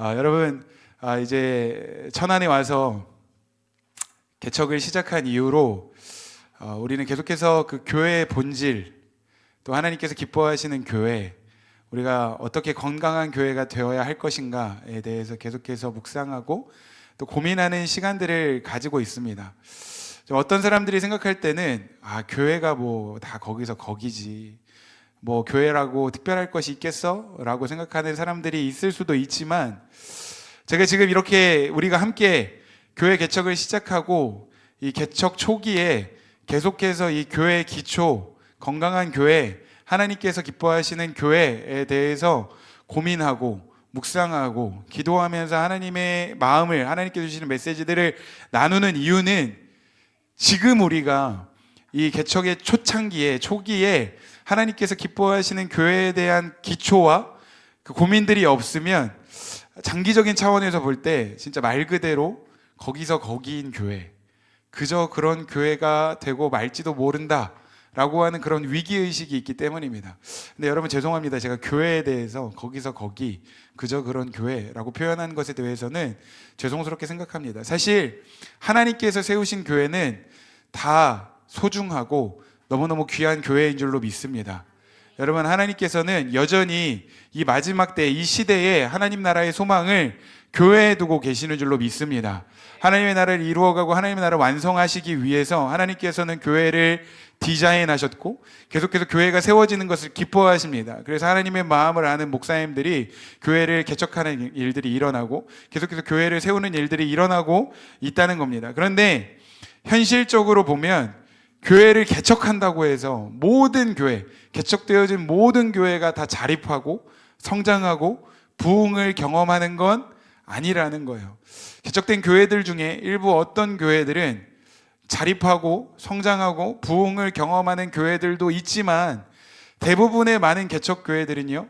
여러분, 이제 천안에 와서 개척을 시작한 이후로 우리는 계속해서 그 교회의 본질, 또 하나님께서 기뻐하시는 교회, 우리가 어떻게 건강한 교회가 되어야 할 것인가에 대해서 계속해서 묵상하고 또 고민하는 시간들을 가지고 있습니다. 어떤 사람들이 생각할 때는 교회가 뭐 다 거기서 거기지, 뭐 교회라고 특별할 것이 있겠어? 라고 생각하는 사람들이 있을 수도 있지만, 제가 지금 이렇게 우리가 함께 교회 개척을 시작하고 이 개척 초기에 계속해서 이 교회 기초, 건강한 교회, 하나님께서 기뻐하시는 교회에 대해서 고민하고 묵상하고 기도하면서 하나님의 마음을, 하나님께서 주시는 메시지들을 나누는 이유는, 지금 우리가 이 개척의 초창기에, 초기에 하나님께서 기뻐하시는 교회에 대한 기초와 그 고민들이 없으면 장기적인 차원에서 볼 때 진짜 말 그대로 거기서 거기인 교회, 그저 그런 교회가 되고 말지도 모른다 라고 하는 그런 위기의식이 있기 때문입니다. 근데 여러분, 죄송합니다. 제가 교회에 대해서 거기서 거기, 그저 그런 교회라고 표현한 것에 대해서는 죄송스럽게 생각합니다. 사실 하나님께서 세우신 교회는 다 소중하고 너무너무 귀한 교회인 줄로 믿습니다. 여러분, 하나님께서는 여전히 이 마지막 때, 이 시대에 하나님 나라의 소망을 교회에 두고 계시는 줄로 믿습니다. 하나님의 나라를 이루어가고 하나님의 나라를 완성하시기 위해서 하나님께서는 교회를 디자인하셨고 계속해서 교회가 세워지는 것을 기뻐하십니다. 그래서 하나님의 마음을 아는 목사님들이 교회를 개척하는 일들이 일어나고 계속해서 교회를 세우는 일들이 일어나고 있다는 겁니다. 그런데 현실적으로 보면 교회를 개척한다고 해서 모든 교회, 개척되어진 모든 교회가 다 자립하고 성장하고 부흥을 경험하는 건 아니라는 거예요. 개척된 교회들 중에 일부 어떤 교회들은 자립하고 성장하고 부흥을 경험하는 교회들도 있지만, 대부분의 많은 개척 교회들은요,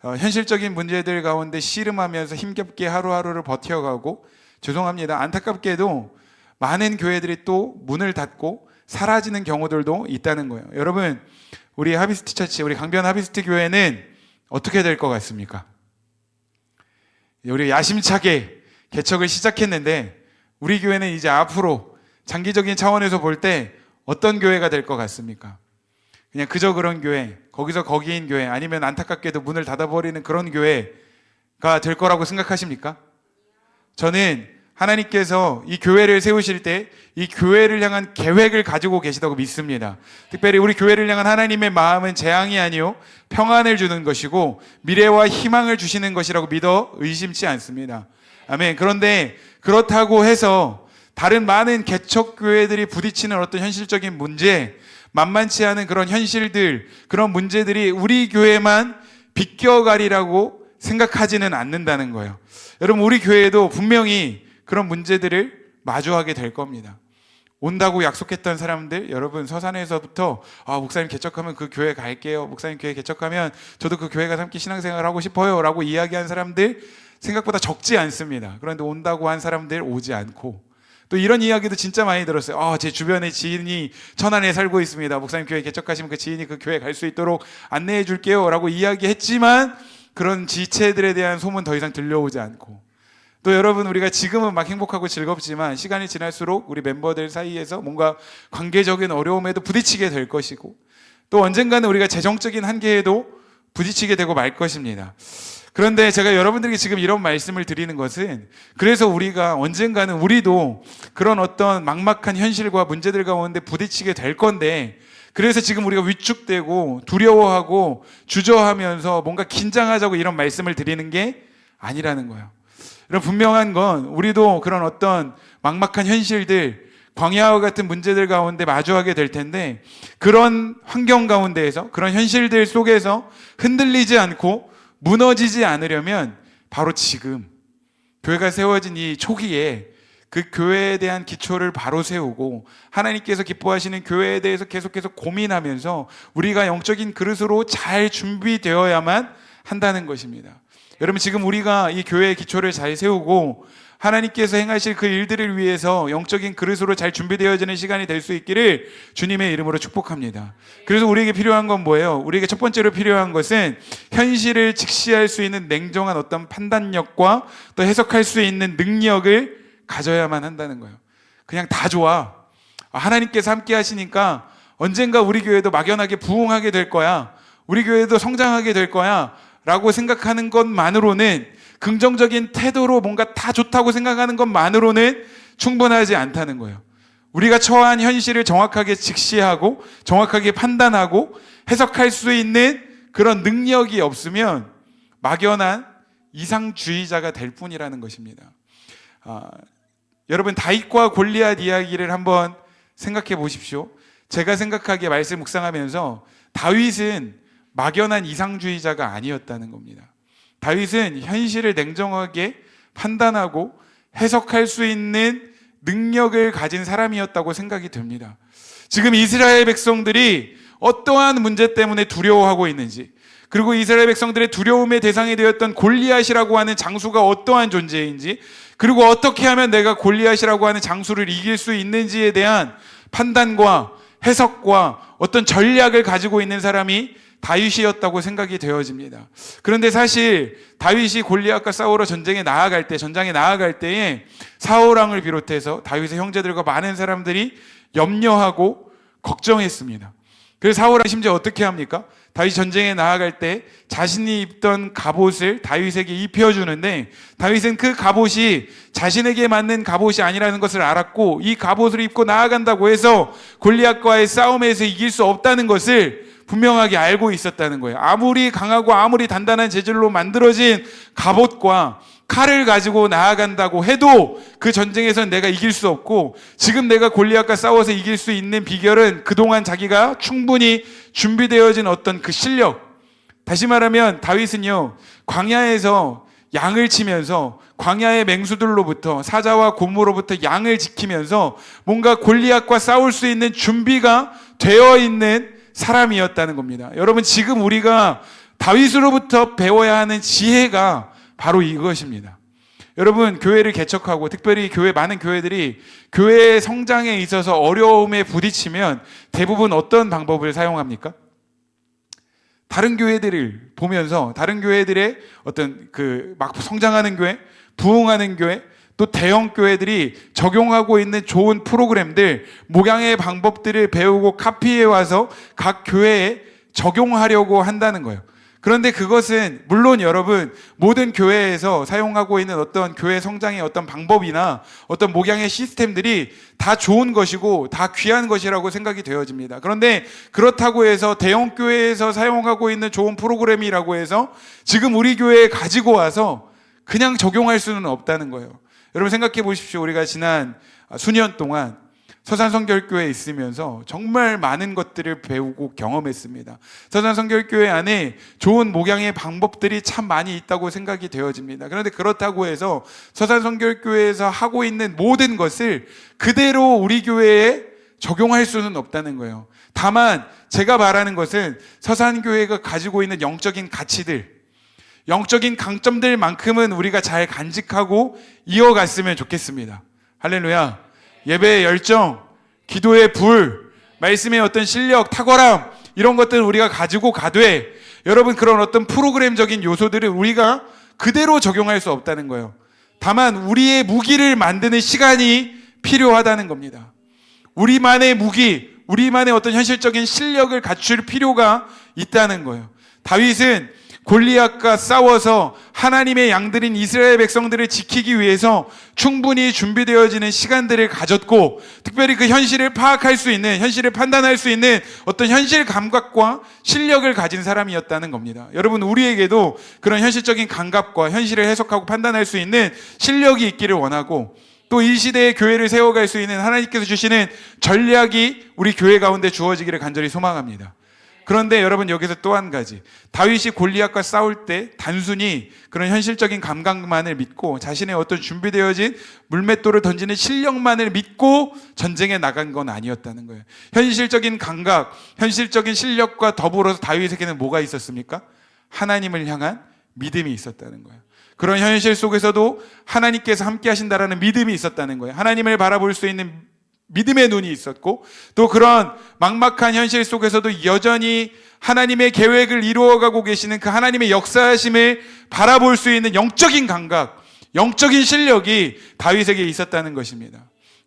현실적인 문제들 가운데 씨름하면서 힘겹게 하루하루를 버텨가고, 죄송합니다, 안타깝게도 많은 교회들이 또 문을 닫고 사라지는 경우들도 있다는 거예요. 여러분, 우리 하비스트 처치, 우리 강변 하비스트 교회는 어떻게 될 것 같습니까? 우리 야심차게 개척을 시작했는데 우리 교회는 이제 앞으로 장기적인 차원에서 볼 때 어떤 교회가 될 것 같습니까? 그냥 그저 그런 교회, 거기서 거기인 교회, 아니면 안타깝게도 문을 닫아버리는 그런 교회가 될 거라고 생각하십니까? 저는 하나님께서 이 교회를 세우실 때 이 교회를 향한 계획을 가지고 계시다고 믿습니다. 특별히 우리 교회를 향한 하나님의 마음은 재앙이 아니요 평안을 주는 것이고 미래와 희망을 주시는 것이라고 믿어 의심치 않습니다. 아멘. 그런데 그렇다고 해서 다른 많은 개척 교회들이 부딪히는 어떤 현실적인 문제, 만만치 않은 그런 현실들, 그런 문제들이 우리 교회만 비껴가리라고 생각하지는 않는다는 거예요. 여러분, 우리 교회도 분명히 그런 문제들을 마주하게 될 겁니다. 온다고 약속했던 사람들, 여러분, 서산에서부터 목사님 개척하면 그 교회 갈게요, 목사님 교회 개척하면 저도 그 교회 가서 함께 신앙생활 하고 싶어요 라고 이야기한 사람들 생각보다 적지 않습니다. 그런데 온다고 한 사람들 오지 않고, 또 이런 이야기도 진짜 많이 들었어요. 제 주변에 지인이 천안에 살고 있습니다, 목사님 교회 개척하시면 그 지인이 그 교회 갈 수 있도록 안내해 줄게요 라고 이야기했지만 그런 지체들에 대한 소문 더 이상 들려오지 않고, 또 여러분, 우리가 지금은 막 행복하고 즐겁지만 시간이 지날수록 우리 멤버들 사이에서 뭔가 관계적인 어려움에도 부딪히게 될 것이고, 또 언젠가는 우리가 재정적인 한계에도 부딪히게 되고 말 것입니다. 그런데 제가 여러분들에게 지금 이런 말씀을 드리는 것은, 그래서 우리가 언젠가는 우리도 그런 어떤 막막한 현실과 문제들 가운데 부딪히게 될 건데, 그래서 지금 우리가 위축되고 두려워하고 주저하면서 뭔가 긴장하자고 이런 말씀을 드리는 게 아니라는 거예요. 여러분, 분명한 건 우리도 그런 어떤 막막한 현실들, 광야와 같은 문제들 가운데 마주하게 될 텐데, 그런 환경 가운데에서, 그런 현실들 속에서 흔들리지 않고 무너지지 않으려면 바로 지금 교회가 세워진 이 초기에 그 교회에 대한 기초를 바로 세우고 하나님께서 기뻐하시는 교회에 대해서 계속해서 고민하면서 우리가 영적인 그릇으로 잘 준비되어야만 한다는 것입니다. 여러분, 지금 우리가 이 교회의 기초를 잘 세우고 하나님께서 행하실 그 일들을 위해서 영적인 그릇으로 잘 준비되어지는 시간이 될 수 있기를 주님의 이름으로 축복합니다. 그래서 우리에게 필요한 건 뭐예요? 우리에게 첫 번째로 필요한 것은 현실을 직시할 수 있는 냉정한 어떤 판단력과 또 해석할 수 있는 능력을 가져야만 한다는 거예요. 그냥 다 좋아. 하나님께서 함께 하시니까 언젠가 우리 교회도 막연하게 부흥하게 될 거야. 우리 교회도 성장하게 될 거야. 라고 생각하는 것만으로는, 긍정적인 태도로 뭔가 다 좋다고 생각하는 것만으로는 충분하지 않다는 거예요. 우리가 처한 현실을 정확하게 직시하고 정확하게 판단하고 해석할 수 있는 그런 능력이 없으면 막연한 이상주의자가 될 뿐이라는 것입니다. 여러분, 다윗과 골리앗 이야기를 한번 생각해 보십시오. 제가 생각하기에 말씀 묵상하면서 다윗은 막연한 이상주의자가 아니었다는 겁니다. 다윗은 현실을 냉정하게 판단하고 해석할 수 있는 능력을 가진 사람이었다고 생각이 듭니다. 지금 이스라엘 백성들이 어떠한 문제 때문에 두려워하고 있는지, 그리고 이스라엘 백성들의 두려움의 대상이 되었던 골리앗이라고 하는 장수가 어떠한 존재인지, 그리고 어떻게 하면 내가 골리앗이라고 하는 장수를 이길 수 있는지에 대한 판단과 해석과 어떤 전략을 가지고 있는 사람이 다윗이었다고 생각이 되어집니다. 그런데 사실 다윗이 골리앗과 싸우러 전장에 나아갈 때에 사울 왕을 비롯해서 다윗의 형제들과 많은 사람들이 염려하고 걱정했습니다. 그래서 사울 왕이 심지어 어떻게 합니까? 다윗이 전쟁에 나아갈 때 자신이 입던 갑옷을 다윗에게 입혀주는데, 다윗은 그 갑옷이 자신에게 맞는 갑옷이 아니라는 것을 알았고, 이 갑옷을 입고 나아간다고 해서 골리앗과의 싸움에서 이길 수 없다는 것을 분명하게 알고 있었다는 거예요. 아무리 강하고 아무리 단단한 재질로 만들어진 갑옷과 칼을 가지고 나아간다고 해도 그 전쟁에서는 내가 이길 수 없고, 지금 내가 골리앗과 싸워서 이길 수 있는 비결은 그동안 자기가 충분히 준비되어진 어떤 그 실력, 다시 말하면 다윗은요, 광야에서 양을 치면서 광야의 맹수들로부터, 사자와 곰으로부터 양을 지키면서 뭔가 골리앗과 싸울 수 있는 준비가 되어 있는 사람이었다는 겁니다. 여러분, 지금 우리가 다윗으로부터 배워야 하는 지혜가 바로 이것입니다. 여러분, 교회를 개척하고 특별히 많은 교회들이 교회의 성장에 있어서 어려움에 부딪히면 대부분 어떤 방법을 사용합니까? 다른 교회들을 보면서 다른 교회들의 어떤 막 성장하는 교회, 부흥하는 교회, 또 대형 교회들이 적용하고 있는 좋은 프로그램들, 목양의 방법들을 배우고 카피해 와서 각 교회에 적용하려고 한다는 거예요. 그런데 그것은 물론 여러분, 모든 교회에서 사용하고 있는 어떤 교회 성장의 어떤 방법이나 어떤 목양의 시스템들이 다 좋은 것이고 다 귀한 것이라고 생각이 되어집니다. 그런데 그렇다고 해서 대형 교회에서 사용하고 있는 좋은 프로그램이라고 해서 지금 우리 교회에 가지고 와서 그냥 적용할 수는 없다는 거예요. 여러분, 생각해 보십시오. 우리가 지난 수년 동안 서산성결교회에 있으면서 정말 많은 것들을 배우고 경험했습니다. 서산성결교회 안에 좋은 목양의 방법들이 참 많이 있다고 생각이 되어집니다. 그런데 그렇다고 해서 서산성결교회에서 하고 있는 모든 것을 그대로 우리 교회에 적용할 수는 없다는 거예요. 다만 제가 말하는 것은 서산교회가 가지고 있는 영적인 가치들, 영적인 강점들만큼은 우리가 잘 간직하고 이어갔으면 좋겠습니다. 할렐루야. 예배의 열정, 기도의 불, 말씀의 어떤 실력, 탁월함, 이런 것들을 우리가 가지고 가되, 여러분, 그런 어떤 프로그램적인 요소들을 우리가 그대로 적용할 수 없다는 거예요. 다만 우리의 무기를 만드는 시간이 필요하다는 겁니다. 우리만의 무기, 우리만의 어떤 현실적인 실력을 갖출 필요가 있다는 거예요. 다윗은 골리앗과 싸워서 하나님의 양들인 이스라엘 백성들을 지키기 위해서 충분히 준비되어지는 시간들을 가졌고, 특별히 그 현실을 파악할 수 있는, 현실을 판단할 수 있는 어떤 현실 감각과 실력을 가진 사람이었다는 겁니다. 여러분, 우리에게도 그런 현실적인 감각과 현실을 해석하고 판단할 수 있는 실력이 있기를 원하고, 또 이 시대의 교회를 세워갈 수 있는 하나님께서 주시는 전략이 우리 교회 가운데 주어지기를 간절히 소망합니다. 그런데 여러분, 여기서 또 한 가지, 다윗이 골리앗과 싸울 때 단순히 그런 현실적인 감각만을 믿고 자신의 어떤 준비되어진 물맷돌을 던지는 실력만을 믿고 전쟁에 나간 건 아니었다는 거예요. 현실적인 감각, 현실적인 실력과 더불어서 다윗에게는 뭐가 있었습니까? 하나님을 향한 믿음이 있었다는 거예요. 그런 현실 속에서도 하나님께서 함께 하신다라는 믿음이 있었다는 거예요. 하나님을 바라볼 수 있는 믿음의 눈이 있었고, 또 그런 막막한 현실 속에서도 여전히 하나님의 계획을 이루어가고 계시는 그 하나님의 역사하심을 바라볼 수 있는 영적인 감각, 영적인 실력이 다윗에게 있었다는 것입니다.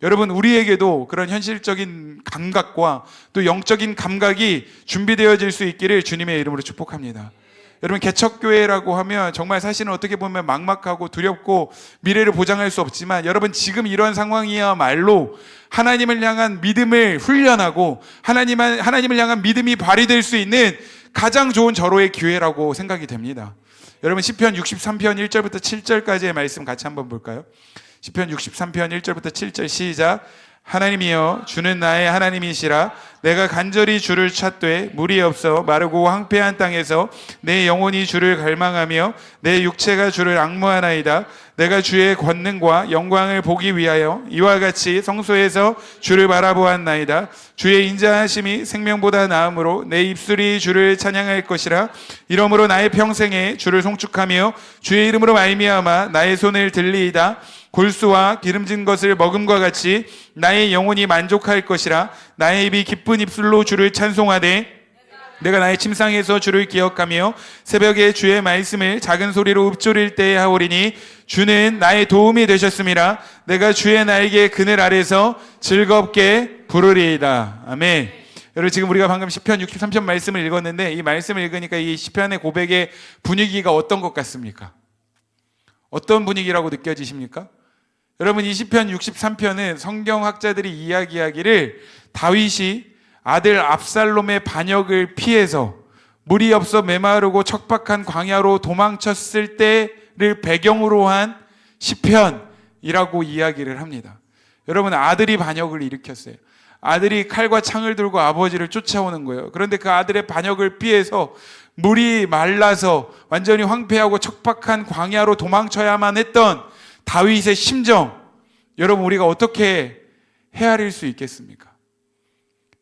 여러분, 우리에게도 그런 현실적인 감각과 또 영적인 감각이 준비되어질 수 있기를 주님의 이름으로 축복합니다. 여러분, 개척교회라고 하면 정말 사실은 어떻게 보면 막막하고 두렵고 미래를 보장할 수 없지만, 여러분, 지금 이런 상황이야말로 하나님을 향한 믿음을 훈련하고 하나님을 향한 믿음이 발휘될 수 있는 가장 좋은 절호의 기회라고 생각이 됩니다. 여러분, 시편 63편 1절부터 7절까지의 말씀 같이 한번 볼까요? 시편 63편 1절부터 7절 시작. 하나님이여, 주는 나의 하나님이시라. 내가 간절히 주를 찾되 물이 없어 마르고 황폐한 땅에서 내 영혼이 주를 갈망하며 내 육체가 주를 앙모하나이다. 내가 주의 권능과 영광을 보기 위하여 이와 같이 성소에서 주를 바라보았나이다. 주의 인자하심이 생명보다 나음으로 내 입술이 주를 찬양할 것이라. 이러므로 나의 평생에 주를 송축하며 주의 이름으로 말미암아 나의 손을 들리이다. 골수와 기름진 것을 먹음과 같이 나의 영혼이 만족할 것이라. 나의 입이 기쁜 입술로 주를 찬송하되 내가 나의 침상에서 주를 기억하며 새벽에 주의 말씀을 작은 소리로 읊조릴 때에 하오리니 주는 나의 도움이 되셨음이라. 내가 주의 날개 그늘 아래서 즐겁게 부르리이다. 아멘. 여러분, 지금 우리가 방금 시편 63편 말씀을 읽었는데, 이 말씀을 읽으니까 이 시편의 고백의 분위기가 어떤 것 같습니까? 어떤 분위기라고 느껴지십니까? 여러분, 이 시편 63편은 성경학자들이 이야기하기를 다윗이 아들 압살롬의 반역을 피해서 물이 없어 메마르고 척박한 광야로 도망쳤을 때를 배경으로 한 시편이라고 이야기를 합니다. 여러분, 아들이 반역을 일으켰어요. 아들이 칼과 창을 들고 아버지를 쫓아오는 거예요. 그런데 그 아들의 반역을 피해서 물이 말라서 완전히 황폐하고 척박한 광야로 도망쳐야만 했던 다윗의 심정, 여러분, 우리가 어떻게 헤아릴 수 있겠습니까?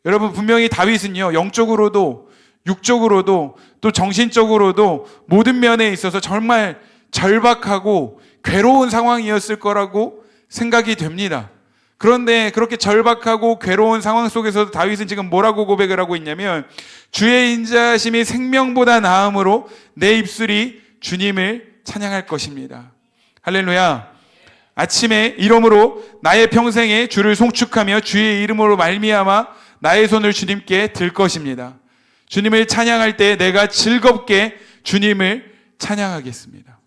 여러분, 분명히 다윗은요, 영적으로도 육적으로도 또 정신적으로도 모든 면에 있어서 정말 절박하고 괴로운 상황이었을 거라고 생각이 됩니다. 그런데 그렇게 절박하고 괴로운 상황 속에서도 다윗은 지금 뭐라고 고백을 하고 있냐면, 주의 인자하심이 생명보다 나음으로 내 입술이 주님을 찬양할 것입니다. 할렐루야. 아침에 이러므로 나의 평생에 주를 송축하며 주의 이름으로 말미암아 나의 손을 주님께 들 것입니다. 주님을 찬양할 때 내가 즐겁게 주님을 찬양하겠습니다.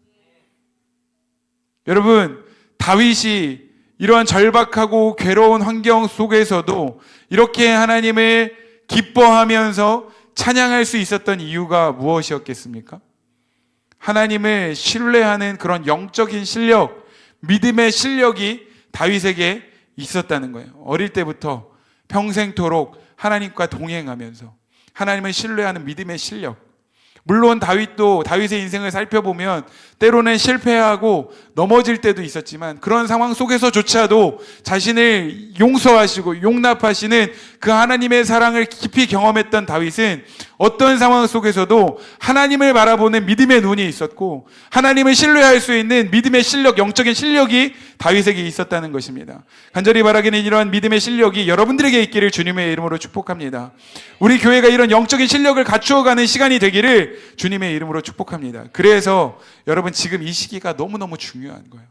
여러분, 다윗이 이러한 절박하고 괴로운 환경 속에서도 이렇게 하나님을 기뻐하면서 찬양할 수 있었던 이유가 무엇이었겠습니까? 하나님을 신뢰하는 그런 영적인 실력, 믿음의 실력이 다윗에게 있었다는 거예요. 어릴 때부터 평생토록 하나님과 동행하면서 하나님을 신뢰하는 믿음의 실력. 물론 다윗의 인생을 살펴보면 때로는 실패하고 넘어질 때도 있었지만, 그런 상황 속에서조차도 자신을 용서하시고 용납하시는 그 하나님의 사랑을 깊이 경험했던 다윗은 어떤 상황 속에서도 하나님을 바라보는 믿음의 눈이 있었고, 하나님을 신뢰할 수 있는 믿음의 실력, 영적인 실력이 다윗에게 있었다는 것입니다. 간절히 바라기는 이러한 믿음의 실력이 여러분들에게 있기를 주님의 이름으로 축복합니다. 우리 교회가 이런 영적인 실력을 갖추어가는 시간이 되기를 주님의 이름으로 축복합니다. 그래서 여러분, 지금 이 시기가 너무너무 중요한 거예요.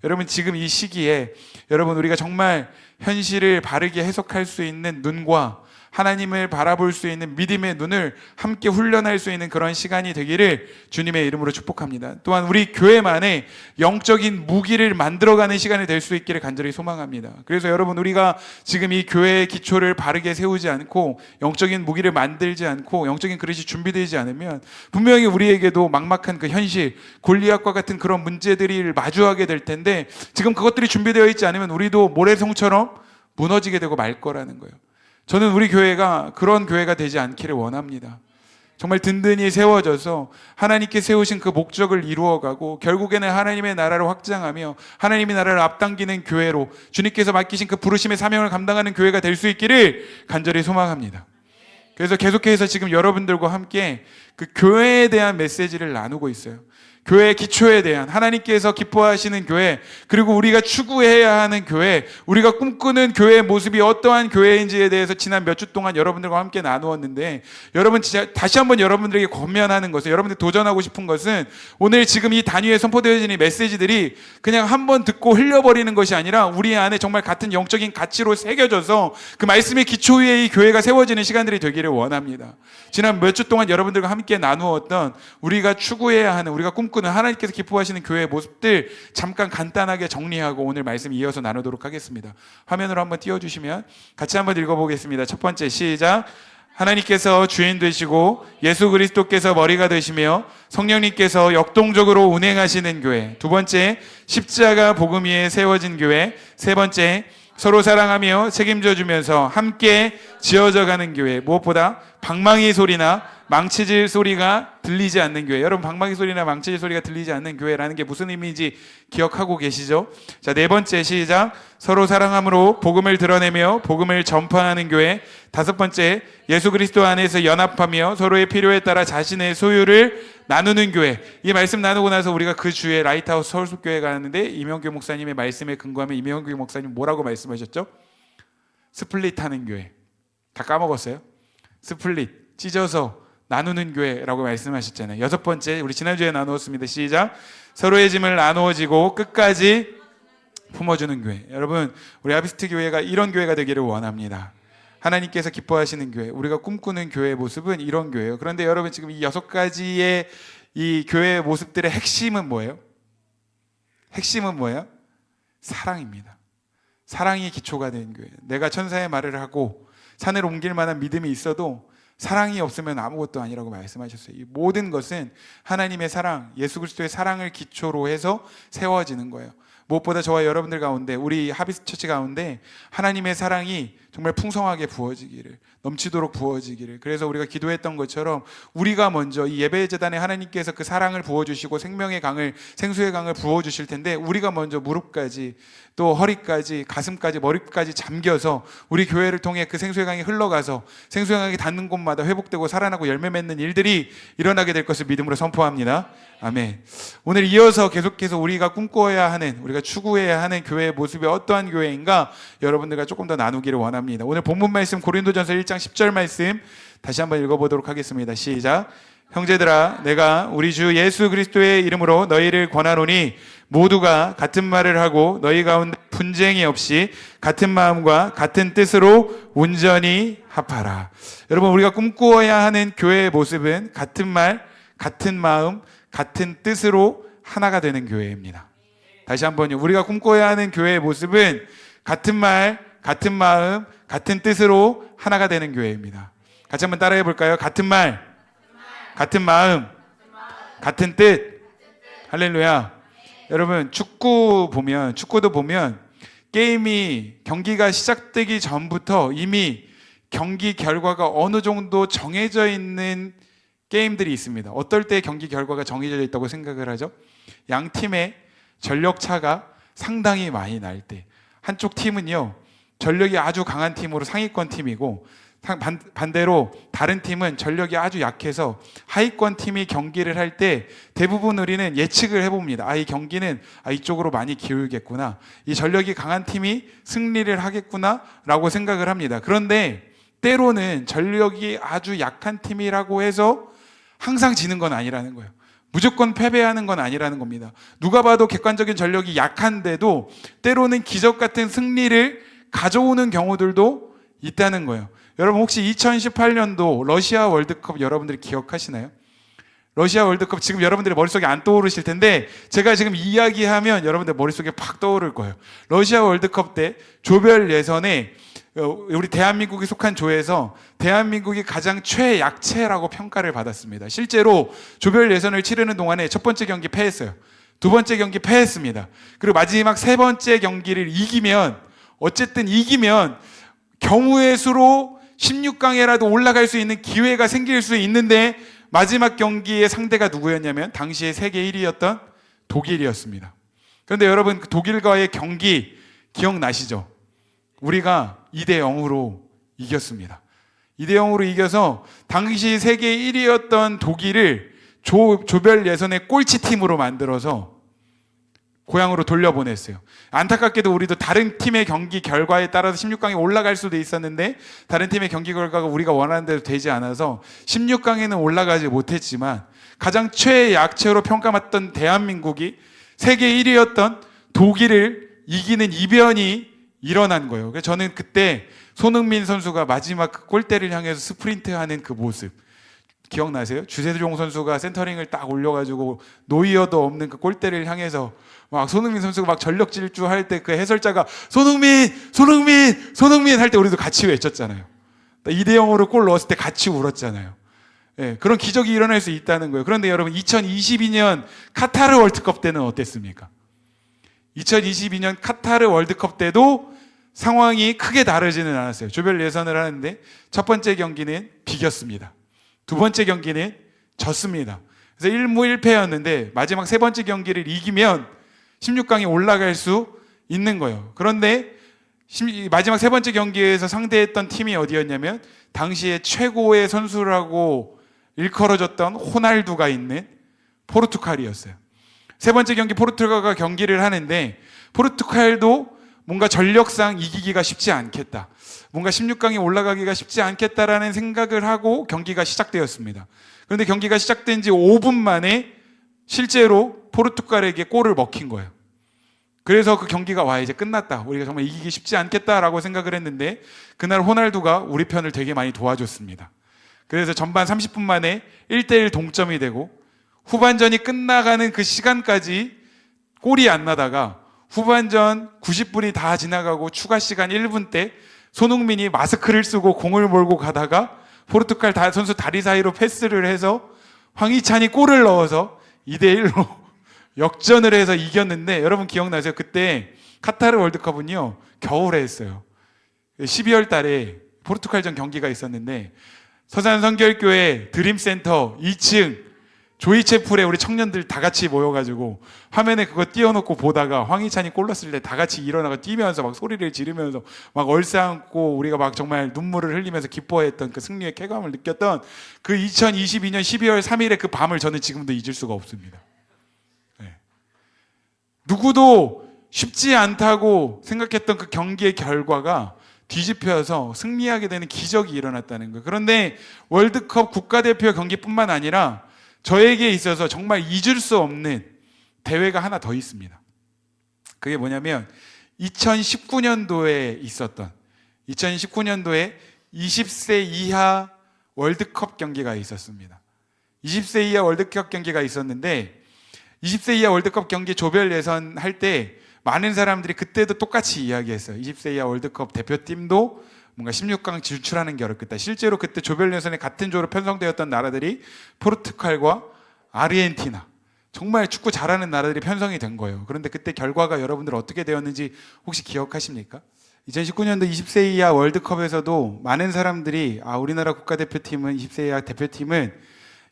여러분, 지금 이 시기에 여러분, 우리가 정말 현실을 바르게 해석할 수 있는 눈과 하나님을 바라볼 수 있는 믿음의 눈을 함께 훈련할 수 있는 그런 시간이 되기를 주님의 이름으로 축복합니다. 또한 우리 교회만의 영적인 무기를 만들어가는 시간이 될 수 있기를 간절히 소망합니다. 그래서 여러분, 우리가 지금 이 교회의 기초를 바르게 세우지 않고 영적인 무기를 만들지 않고 영적인 그릇이 준비되지 않으면 분명히 우리에게도 막막한 그 현실, 골리앗과 같은 그런 문제들이 마주하게 될 텐데, 지금 그것들이 준비되어 있지 않으면 우리도 모래성처럼 무너지게 되고 말 거라는 거예요. 저는 우리 교회가 그런 교회가 되지 않기를 원합니다. 정말 든든히 세워져서 하나님께 세우신 그 목적을 이루어가고 결국에는 하나님의 나라를 확장하며 하나님의 나라를 앞당기는 교회로, 주님께서 맡기신 그 부르심의 사명을 감당하는 교회가 될 수 있기를 간절히 소망합니다. 그래서 계속해서 지금 여러분들과 함께 그 교회에 대한 메시지를 나누고 있어요. 교회의 기초에 대한, 하나님께서 기뻐하시는 교회, 그리고 우리가 추구해야 하는 교회, 우리가 꿈꾸는 교회의 모습이 어떠한 교회인지에 대해서 지난 몇 주 동안 여러분들과 함께 나누었는데, 여러분 진짜 다시 한번 여러분들에게 권면하는 것은, 여러분들 도전하고 싶은 것은, 오늘 지금 이 단위에 선포되어진 이 메시지들이 그냥 한번 듣고 흘려버리는 것이 아니라 우리 안에 정말 같은 영적인 가치로 새겨져서 그 말씀의 기초 위에 이 교회가 세워지는 시간들이 되기를 원합니다. 지난 몇 주 동안 여러분들과 함께 나누었던 우리가 추구해야 하는, 우리가 꿈꾸는 하나님께서 기뻐하시는 교회의 모습들 잠깐 간단하게 정리하고 오늘 말씀 이어서 나누도록 하겠습니다. 화면으로 한번 띄워주시면 같이 한번 읽어보겠습니다. 첫 번째, 시작. 하나님께서 주인 되시고 예수 그리스도께서 머리가 되시며 성령님께서 역동적으로 운행하시는 교회. 두 번째, 십자가 복음 위에 세워진 교회. 세 번째, 서로 사랑하며 책임져 주면서 함께 지어져 가는 교회. 무엇보다 방망이 소리나 망치질 소리가 들리지 않는 교회. 여러분, 방망이 소리나 망치질 소리가 들리지 않는 교회라는 게 무슨 의미인지 기억하고 계시죠? 자, 네 번째, 시작. 서로 사랑함으로 복음을 드러내며 복음을 전파하는 교회. 다섯 번째, 예수 그리스도 안에서 연합하며 서로의 필요에 따라 자신의 소유를 나누는 교회. 이 말씀 나누고 나서 우리가 그 주에 라이트하우스 서울숲교회 가는데 이명규 목사님의 말씀에 근거하면 이명규 목사님 뭐라고 말씀하셨죠? 스플릿하는 교회. 다 까먹었어요? 스플릿, 찢어서 나누는 교회라고 말씀하셨잖아요. 여섯 번째, 우리 지난주에 나누었습니다. 시작. 서로의 짐을 나누어지고 끝까지 품어주는 교회. 여러분, 우리 하비스트 교회가 이런 교회가 되기를 원합니다. 하나님께서 기뻐하시는 교회, 우리가 꿈꾸는 교회의 모습은 이런 교회예요. 그런데 여러분, 지금 이 6가지의 이 교회의 모습들의 핵심은 뭐예요? 핵심은 뭐예요? 사랑입니다. 사랑이 기초가 된 교회. 내가 천사의 말을 하고 산을 옮길 만한 믿음이 있어도 사랑이 없으면 아무것도 아니라고 말씀하셨어요. 이 모든 것은 하나님의 사랑, 예수 그리스도의 사랑을 기초로 해서 세워지는 거예요. 무엇보다 저와 여러분들 가운데, 우리 하비스 처치 가운데 하나님의 사랑이 정말 풍성하게 부어지기를, 넘치도록 부어지기를. 그래서 우리가 기도했던 것처럼 우리가 먼저 이 예배 제단에 하나님께서 그 사랑을 부어주시고 생명의 강을, 생수의 강을 부어주실 텐데, 우리가 먼저 무릎까지, 또 허리까지, 가슴까지, 머리까지 잠겨서 우리 교회를 통해 그 생수의 강이 흘러가서 생수의 강이 닿는 곳마다 회복되고 살아나고 열매 맺는 일들이 일어나게 될 것을 믿음으로 선포합니다. 아멘. 오늘 이어서 계속해서 우리가 꿈꿔야 하는, 우리가 추구해야 하는 교회의 모습이 어떠한 교회인가 여러분들과 조금 더 나누기를 원합니다. 오늘 본문 말씀 고린도전서 1장 10절 말씀 다시 한번 읽어보도록 하겠습니다. 시작. 형제들아, 내가 우리 주 예수 그리스도의 이름으로 너희를 권하노니 모두가 같은 말을 하고 너희 가운데 분쟁이 없이 같은 마음과 같은 뜻으로 온전히 합하라. 여러분, 우리가 꿈꾸어야 하는 교회의 모습은 같은 말, 같은 마음, 같은 뜻으로 하나가 되는 교회입니다. 다시 한번요. 우리가 꿈꿔야 하는 교회의 모습은 같은 말, 같은 마음, 같은 뜻으로 하나가 되는 교회입니다. 같이 한번 따라해 볼까요? 같은 말, 같은 마음, 같은 뜻. 할렐루야. 여러분, 축구도 보면 게임이, 경기가 시작되기 전부터 이미 경기 결과가 어느 정도 정해져 있는 게임들이 있습니다. 어떨 때 경기 결과가 정해져 있다고 생각을 하죠? 양 팀의 전력 차가 상당히 많이 날 때. 한쪽 팀은요, 전력이 아주 강한 팀으로 상위권 팀이고, 반대로 다른 팀은 전력이 아주 약해서 하위권 팀이 경기를 할 때 대부분 우리는 예측을 해봅니다. 이 경기는 이쪽으로 많이 기울겠구나, 이 전력이 강한 팀이 승리를 하겠구나 라고 생각을 합니다. 그런데 때로는 전력이 아주 약한 팀이라고 해서 항상 지는 건 아니라는 거예요. 무조건 패배하는 건 아니라는 겁니다. 누가 봐도 객관적인 전력이 약한데도 때로는 기적 같은 승리를 가져오는 경우들도 있다는 거예요. 여러분, 혹시 2018년도 러시아 월드컵 여러분들이 기억하시나요? 러시아 월드컵 지금 여러분들의 머릿속에 안 떠오르실 텐데, 제가 지금 이야기하면 여러분들 머릿속에 팍 떠오를 거예요. 러시아 월드컵 때 조별 예선에 우리 대한민국이 속한 조에서 대한민국이 가장 최약체라고 평가를 받았습니다. 실제로 조별 예선을 치르는 동안에 첫 번째 경기 패했어요. 두 번째 경기 패했습니다. 그리고 마지막 세 번째 경기를 이기면, 어쨌든 이기면 경우의 수로 16강에라도 올라갈 수 있는 기회가 생길 수 있는데, 마지막 경기의 상대가 누구였냐면 당시에 세계 1위였던 독일이었습니다. 그런데 여러분, 그 독일과의 경기 기억나시죠? 우리가 2대0으로 이겼습니다. 2대0으로 이겨서 당시 세계 1위였던 독일을 조별 예선의 꼴찌 팀으로 만들어서 고향으로 돌려보냈어요. 안타깝게도 우리도 다른 팀의 경기 결과에 따라서 16강에 올라갈 수도 있었는데 다른 팀의 경기 결과가 우리가 원하는 대로 되지 않아서 16강에는 올라가지 못했지만 가장 최약체로 평가받던 대한민국이 세계 1위였던 독일을 이기는 이변이 일어난 거예요. 그래서 저는 그때 손흥민 선수가 마지막 그 골대를 향해서 스프린트하는 그 모습 기억나세요? 주세종 선수가 센터링을 딱 올려가지고 노이어도 없는 그 골대를 향해서 막 손흥민 선수가 막 전력 질주할 때 그 해설자가 손흥민 할 때 우리도 같이 외쳤잖아요. 2대0으로 골 넣었을 때 같이 울었잖아요. 예, 그런 기적이 일어날 수 있다는 거예요. 그런데 여러분 2022년 카타르 월드컵 때는 어땠습니까? 2022년 카타르 월드컵 때도 상황이 크게 다르지는 않았어요. 조별 예선을 하는데 첫 번째 경기는 비겼습니다. 두 번째 경기는 졌습니다. 그래서 1무 1패였는데 마지막 세 번째 경기를 이기면 16강에 올라갈 수 있는 거예요. 그런데 마지막 세 번째 경기에서 상대했던 팀이 어디였냐면 당시에 최고의 선수라고 일컬어졌던 호날두가 있는 포르투갈이었어요. 세 번째 경기 포르투갈과 경기를 하는데 포르투갈도 뭔가 전력상 이기기가 쉽지 않겠다. 뭔가 16강에 올라가기가 쉽지 않겠다라는 생각을 하고 경기가 시작되었습니다. 그런데 경기가 시작된 지 5분 만에 실제로 포르투갈에게 골을 먹힌 거예요. 그래서 그 경기가 와 이제 끝났다. 우리가 정말 이기기 쉽지 않겠다라고 생각을 했는데 그날 호날두가 우리 편을 되게 많이 도와줬습니다. 그래서 전반 30분 만에 1대1 동점이 되고 후반전이 끝나가는 그 시간까지 골이 안 나다가 후반전 90분이 다 지나가고 추가 시간 1분 때 손흥민이 마스크를 쓰고 공을 몰고 가다가 포르투갈 선수 다리 사이로 패스를 해서 황희찬이 골을 넣어서 2대1로 역전을 해서 이겼는데 여러분 기억나세요? 그때 카타르 월드컵은요 겨울에 했어요. 12월 달에 포르투갈전 경기가 있었는데 서산성결교회 드림센터 2층 조이채플에 우리 청년들 다 같이 모여가지고 화면에 그거 띄워놓고 보다가 황희찬이 골 넣었을 때 다 같이 일어나고 뛰면서 막 소리를 지르면서 막 얼싸안고 우리가 막 정말 눈물을 흘리면서 기뻐했던 그 승리의 쾌감을 느꼈던 그 2022년 12월 3일의 그 밤을 저는 지금도 잊을 수가 없습니다. 네. 누구도 쉽지 않다고 생각했던 그 경기의 결과가 뒤집혀서 승리하게 되는 기적이 일어났다는 거예요. 그런데 월드컵 국가대표 경기뿐만 아니라 저에게 있어서 정말 잊을 수 없는 대회가 하나 더 있습니다. 그게 뭐냐면 2019년도에 있었던 2019년도에 20세 이하 월드컵 경기가 있었습니다. 20세 이하 월드컵 경기가 있었는데 20세 이하 월드컵 경기 조별 예선 할 때 많은 사람들이 그때도 똑같이 이야기했어요. 20세 이하 월드컵 대표팀도 뭔가 16강 진출하는 게 어렵겠다. 실제로 그때 조별 예선에 같은 조로 편성되었던 나라들이 포르투갈과 아르헨티나, 정말 축구 잘하는 나라들이 편성이 된 거예요. 그런데 그때 결과가 여러분들 어떻게 되었는지 혹시 기억하십니까? 2019년도 20세 이하 월드컵에서도 많은 사람들이 우리나라 국가대표팀은 20세 이하 대표팀은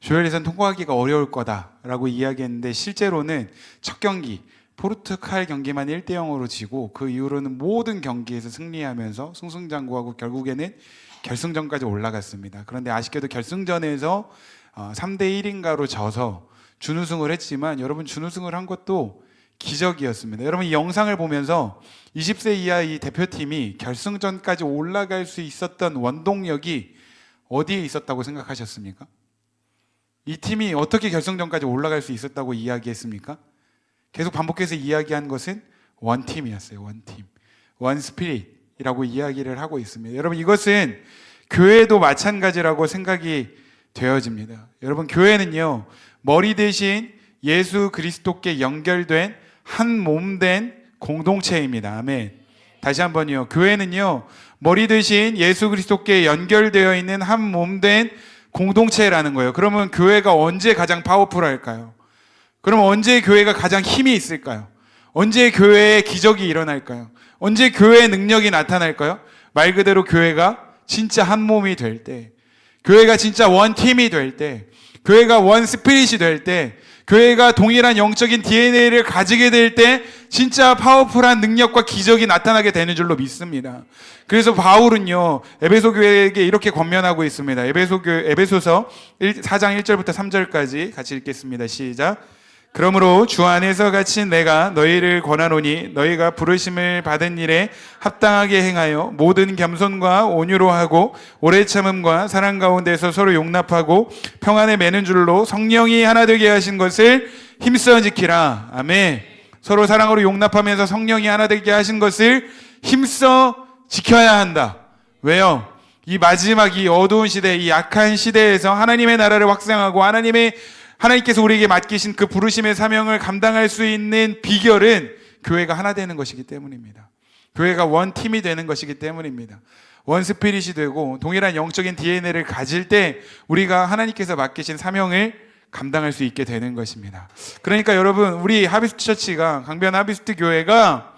조별 예선 통과하기가 어려울 거다라고 이야기했는데 실제로는 첫 경기 포르투갈 경기만 1대0으로 지고 그 이후로는 모든 경기에서 승리하면서 승승장구하고 결국에는 결승전까지 올라갔습니다. 그런데 아쉽게도 결승전에서 3대1인가로 져서 준우승을 했지만 여러분 준우승을 한 것도 기적이었습니다. 여러분 이 영상을 보면서 20세 이하 이 대표팀이 결승전까지 올라갈 수 있었던 원동력이 어디에 있었다고 생각하셨습니까? 이 팀이 어떻게 결승전까지 올라갈 수 있었다고 이야기했습니까? 계속 반복해서 이야기한 것은 원팀이었어요. 원팀, 원스피릿이라고 이야기를 하고 있습니다. 여러분 이것은 교회도 마찬가지라고 생각이 되어집니다. 여러분 교회는요 머리 대신 예수 그리스도께 연결된 한 몸된 공동체입니다. 아멘. 다시 한번요. 교회는요 머리 대신 예수 그리스도께 연결되어 있는 한 몸된 공동체라는 거예요. 그러면 교회가 언제 가장 파워풀할까요? 그럼 언제 교회가 가장 힘이 있을까요? 언제 교회에 기적이 일어날까요? 언제 교회의 능력이 나타날까요? 말 그대로 교회가 진짜 한 몸이 될 때, 교회가 진짜 원 팀이 될 때, 교회가 원 스피릿이 될 때, 교회가 동일한 영적인 DNA를 가지게 될 때 진짜 파워풀한 능력과 기적이 나타나게 되는 줄로 믿습니다. 그래서 바울은요, 에베소 교회에게 이렇게 권면하고 있습니다. 에베소서 4장 1절부터 3절까지 같이 읽겠습니다. 시작. 그러므로 주 안에서 갇힌 내가 너희를 권하노니 너희가 부르심을 받은 일에 합당하게 행하여 모든 겸손과 온유로 하고 오래 참음과 사랑 가운데서 서로 용납하고 평안에 매는 줄로 성령이 하나 되게 하신 것을 힘써 지키라. 아멘. 서로 사랑으로 용납하면서 성령이 하나 되게 하신 것을 힘써 지켜야 한다. 왜요? 이 마지막 이 어두운 시대, 이 약한 시대에서 하나님의 나라를 확장하고 하나님께서 우리에게 맡기신 그 부르심의 사명을 감당할 수 있는 비결은 교회가 하나 되는 것이기 때문입니다. 교회가 원팀이 되는 것이기 때문입니다. 원스피릿이 되고 동일한 영적인 DNA를 가질 때 우리가 하나님께서 맡기신 사명을 감당할 수 있게 되는 것입니다. 그러니까 여러분, 우리 하비스트 처치가, 강변 하비스트 교회가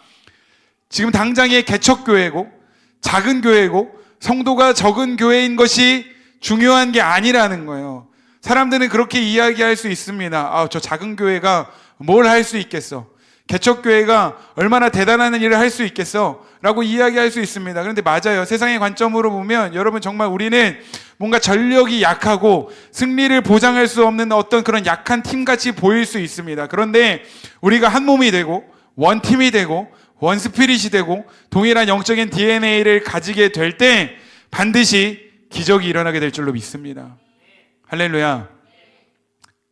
지금 당장의 개척교회고 작은 교회고 성도가 적은 교회인 것이 중요한 게 아니라는 거예요. 사람들은 그렇게 이야기할 수 있습니다. 저 작은 교회가 뭘 할 수 있겠어? 개척교회가 얼마나 대단한 일을 할 수 있겠어? 라고 이야기할 수 있습니다. 그런데 맞아요. 세상의 관점으로 보면 여러분 정말 우리는 뭔가 전력이 약하고 승리를 보장할 수 없는 어떤 그런 약한 팀같이 보일 수 있습니다. 그런데 우리가 한 몸이 되고 원팀이 되고 원스피릿이 되고 동일한 영적인 DNA를 가지게 될 때 반드시 기적이 일어나게 될 줄로 믿습니다. 할렐루야.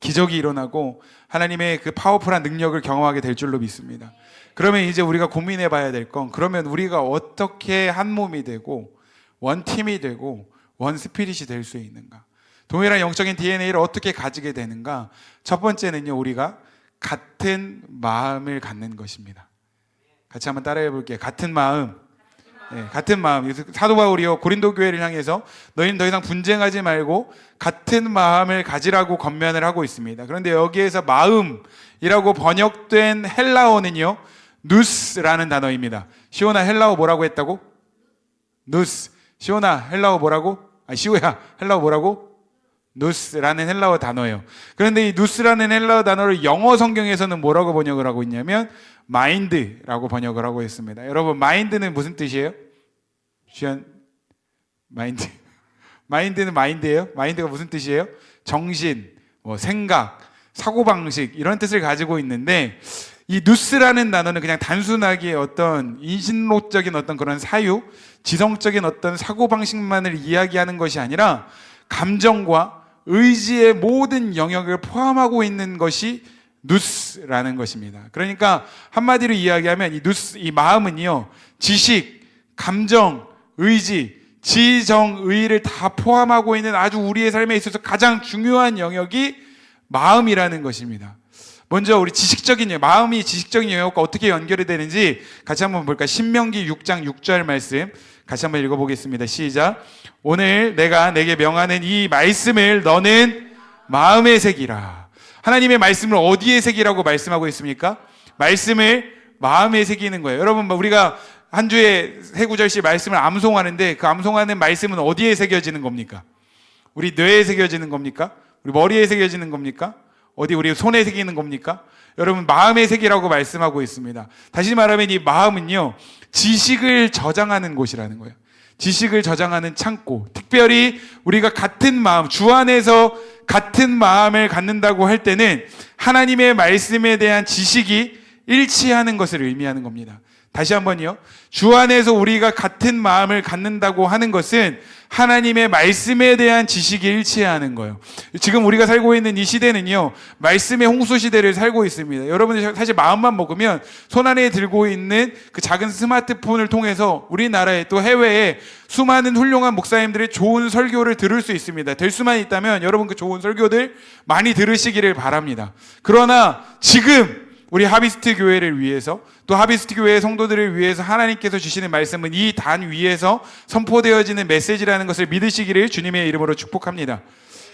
기적이 일어나고 하나님의 그 파워풀한 능력을 경험하게 될 줄로 믿습니다. 그러면 이제 우리가 고민해 봐야 될 건, 그러면 우리가 어떻게 한 몸이 되고 원팀이 되고 원스피릿이 될 수 있는가? 동일한 영적인 DNA를 어떻게 가지게 되는가? 첫 번째는요, 우리가 같은 마음을 갖는 것입니다. 같이 한번 따라해 볼게요. 같은 마음. 네, 같은 마음. 사도 바울이요, 고린도 교회를 향해서 너희는 더 이상 분쟁하지 말고 같은 마음을 가지라고 권면을 하고 있습니다. 그런데 여기에서 마음이라고 번역된 헬라어는요, 누스라는 단어입니다. 시오나, 헬라어 뭐라고 했다고? 누스. 시오나, 헬라어 뭐라고? 시오야, 헬라어 뭐라고? 누스라는 헬라어 단어예요. 그런데 이 누스라는 헬라어 단어를 영어 성경에서는 뭐라고 번역을 하고 있냐면 마인드라고 번역을 하고 있습니다. 여러분, 마인드는 무슨 뜻이에요? 마인드. 마인드는 마인드예요? 마인드가 무슨 뜻이에요? 정신, 생각, 사고방식, 이런 뜻을 가지고 있는데, 이 누스라는 단어는 그냥 단순하게 어떤 인신론적인 어떤 그런 사유, 지성적인 어떤 사고방식만을 이야기하는 것이 아니라 감정과 의지의 모든 영역을 포함하고 있는 것이 누스라는 것입니다. 그러니까 한마디로 이야기하면 이 마음은요, 지식, 감정, 의지, 지정의를 다 포함하고 있는 아주 우리의 삶에 있어서 가장 중요한 영역이 마음이라는 것입니다. 먼저 우리 마음이 지식적인 영역과 어떻게 연결이 되는지 같이 한번 볼까요? 신명기 6장 6절 말씀 같이 한번 읽어보겠습니다. 시작. 오늘 내가 내게 명하는 이 말씀을 너는 마음에 새기라. 하나님의 말씀을 어디에 새기라고 말씀하고 있습니까? 말씀을 마음에 새기는 거예요. 여러분, 우리가 한 주에 세 구절씩 말씀을 암송하는데 그 암송하는 말씀은 어디에 새겨지는 겁니까? 우리 뇌에 새겨지는 겁니까? 우리 머리에 새겨지는 겁니까? 어디 우리 손에 새기는 겁니까? 여러분, 마음에 새기라고 말씀하고 있습니다. 다시 말하면 이 마음은요, 지식을 저장하는 곳이라는 거예요. 지식을 저장하는 창고. 특별히 우리가 같은 마음, 주 안에서 같은 마음을 갖는다고 할 때는 하나님의 말씀에 대한 지식이 일치하는 것을 의미하는 겁니다. 다시 한번요. 주 안에서 우리가 같은 마음을 갖는다고 하는 것은 하나님의 말씀에 대한 지식이 일치하는 거예요. 지금 우리가 살고 있는 이 시대는요, 말씀의 홍수 시대를 살고 있습니다. 여러분들 사실 마음만 먹으면 손 안에 들고 있는 그 작은 스마트폰을 통해서 우리나라에 또 해외에 수많은 훌륭한 목사님들의 좋은 설교를 들을 수 있습니다. 될 수만 있다면 여러분 그 좋은 설교들 많이 들으시기를 바랍니다. 그러나 지금 우리 하비스트 교회를 위해서, 또 하비스트 교회의 성도들을 위해서 하나님께서 주시는 말씀은 이 단 위에서 선포되어지는 메시지라는 것을 믿으시기를 주님의 이름으로 축복합니다.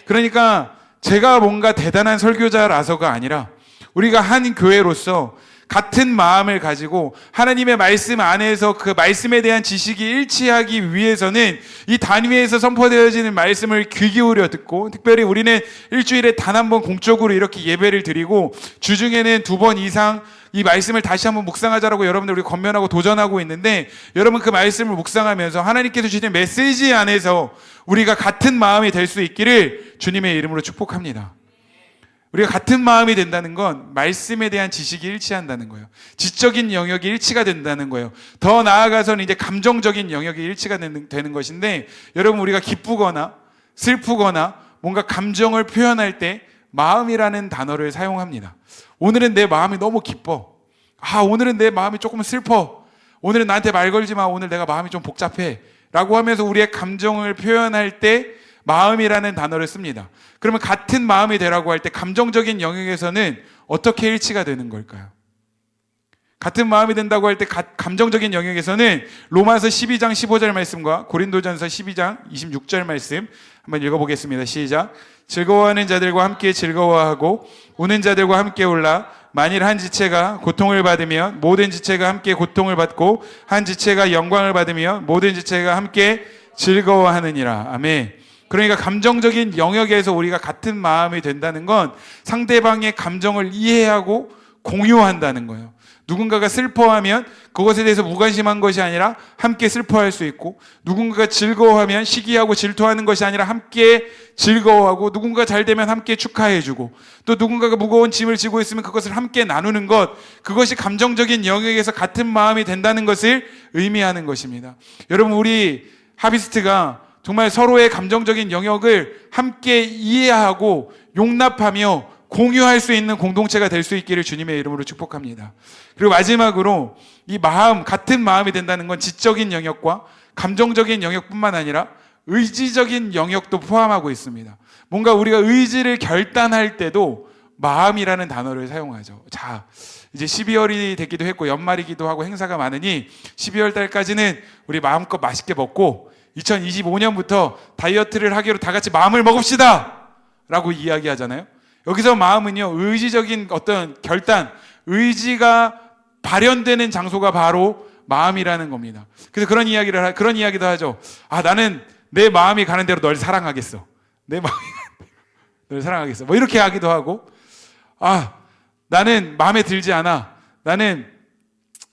그러니까 제가 뭔가 대단한 설교자라서가 아니라 우리가 한 교회로서 같은 마음을 가지고 하나님의 말씀 안에서 그 말씀에 대한 지식이 일치하기 위해서는 이 단위에서 선포되어지는 말씀을 귀 기울여 듣고, 특별히 우리는 일주일에 단 한 번 공적으로 이렇게 예배를 드리고 주중에는 2번 이상 이 말씀을 다시 한번 묵상하자라고 여러분들 우리 권면하고 도전하고 있는데, 여러분 그 말씀을 묵상하면서 하나님께서 주시는 메시지 안에서 우리가 같은 마음이 될 수 있기를 주님의 이름으로 축복합니다. 우리가 같은 마음이 된다는 건 말씀에 대한 지식이 일치한다는 거예요. 지적인 영역이 일치가 된다는 거예요. 더 나아가서는 이제 감정적인 영역이 일치가 되는 것인데, 여러분 우리가 기쁘거나 슬프거나 뭔가 감정을 표현할 때 마음이라는 단어를 사용합니다. 오늘은 내 마음이 너무 기뻐. 오늘은 내 마음이 조금 슬퍼. 오늘은 나한테 말 걸지 마. 오늘 내가 마음이 좀 복잡해. 라고 하면서 우리의 감정을 표현할 때 마음이라는 단어를 씁니다. 그러면 같은 마음이 되라고 할 때 감정적인 영역에서는 어떻게 일치가 되는 걸까요? 같은 마음이 된다고 할 때 감정적인 영역에서는 로마서 12장 15절 말씀과 고린도전서 12장 26절 말씀 한번 읽어보겠습니다. 시작. 즐거워하는 자들과 함께 즐거워하고 우는 자들과 함께 울라. 만일 한 지체가 고통을 받으면 모든 지체가 함께 고통을 받고 한 지체가 영광을 받으면 모든 지체가 함께 즐거워하느니라. 아멘. 그러니까 감정적인 영역에서 우리가 같은 마음이 된다는 건 상대방의 감정을 이해하고 공유한다는 거예요. 누군가가 슬퍼하면 그것에 대해서 무관심한 것이 아니라 함께 슬퍼할 수 있고, 누군가가 즐거워하면 시기하고 질투하는 것이 아니라 함께 즐거워하고, 누군가가 잘 되면 함께 축하해주고, 또 누군가가 무거운 짐을 지고 있으면 그것을 함께 나누는 것, 그것이 감정적인 영역에서 같은 마음이 된다는 것을 의미하는 것입니다. 여러분, 우리 하비스트가 정말 서로의 감정적인 영역을 함께 이해하고 용납하며 공유할 수 있는 공동체가 될 수 있기를 주님의 이름으로 축복합니다. 그리고 마지막으로 이 마음, 같은 마음이 된다는 건 지적인 영역과 감정적인 영역뿐만 아니라 의지적인 영역도 포함하고 있습니다. 뭔가 우리가 의지를 결단할 때도 마음이라는 단어를 사용하죠. 자, 이제 12월이 됐기도 했고 연말이기도 하고 행사가 많으니 12월 달까지는 우리 마음껏 맛있게 먹고 2025년부터 다이어트를 하기로 다 같이 마음을 먹읍시다! 라고 이야기하잖아요. 여기서 마음은요, 의지적인 어떤 결단, 의지가 발현되는 장소가 바로 마음이라는 겁니다. 그래서 그런 이야기도 하죠. 나는 내 마음이 가는 대로 널 사랑하겠어. 내 마음이 가는 대로 널 사랑하겠어. 뭐 이렇게 하기도 하고, 나는 마음에 들지 않아. 나는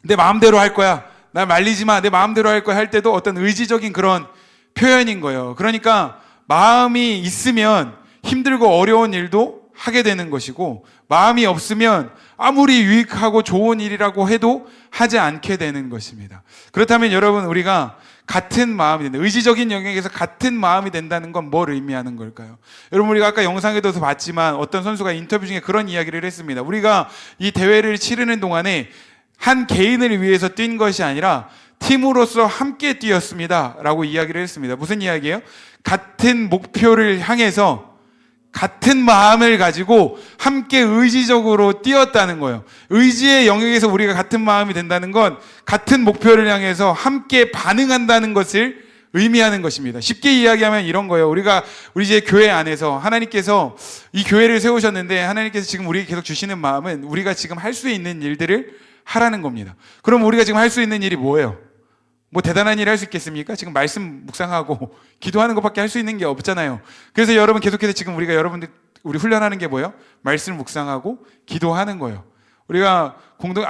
내 마음대로 할 거야. 날 말리지 마. 내 마음대로 할 거야. 할 때도 어떤 의지적인 그런 표현인 거예요. 그러니까 마음이 있으면 힘들고 어려운 일도 하게 되는 것이고, 마음이 없으면 아무리 유익하고 좋은 일이라고 해도 하지 않게 되는 것입니다. 그렇다면 여러분, 우리가 같은 마음이 된다, 의지적인 영역에서 같은 마음이 된다는 건 뭘 의미하는 걸까요? 여러분, 우리가 아까 영상에도 봤지만 어떤 선수가 인터뷰 중에 그런 이야기를 했습니다. 우리가 이 대회를 치르는 동안에 한 개인을 위해서 뛴 것이 아니라 팀으로서 함께 뛰었습니다 라고 이야기를 했습니다. 무슨 이야기예요? 같은 목표를 향해서 같은 마음을 가지고 함께 의지적으로 뛰었다는 거예요. 의지의 영역에서 우리가 같은 마음이 된다는 건 같은 목표를 향해서 함께 반응한다는 것을 의미하는 것입니다. 쉽게 이야기하면 이런 거예요. 우리 이제 교회 안에서 하나님께서 이 교회를 세우셨는데, 하나님께서 지금 우리에게 계속 주시는 마음은 우리가 지금 할 수 있는 일들을 하라는 겁니다. 그럼 우리가 지금 할 수 있는 일이 뭐예요? 뭐 대단한 일을 할 수 있겠습니까? 지금 말씀 묵상하고 기도하는 것밖에 할 수 있는 게 없잖아요. 그래서 여러분, 계속해서 지금 우리 훈련하는 게 뭐예요? 말씀 묵상하고 기도하는 거예요. 우리가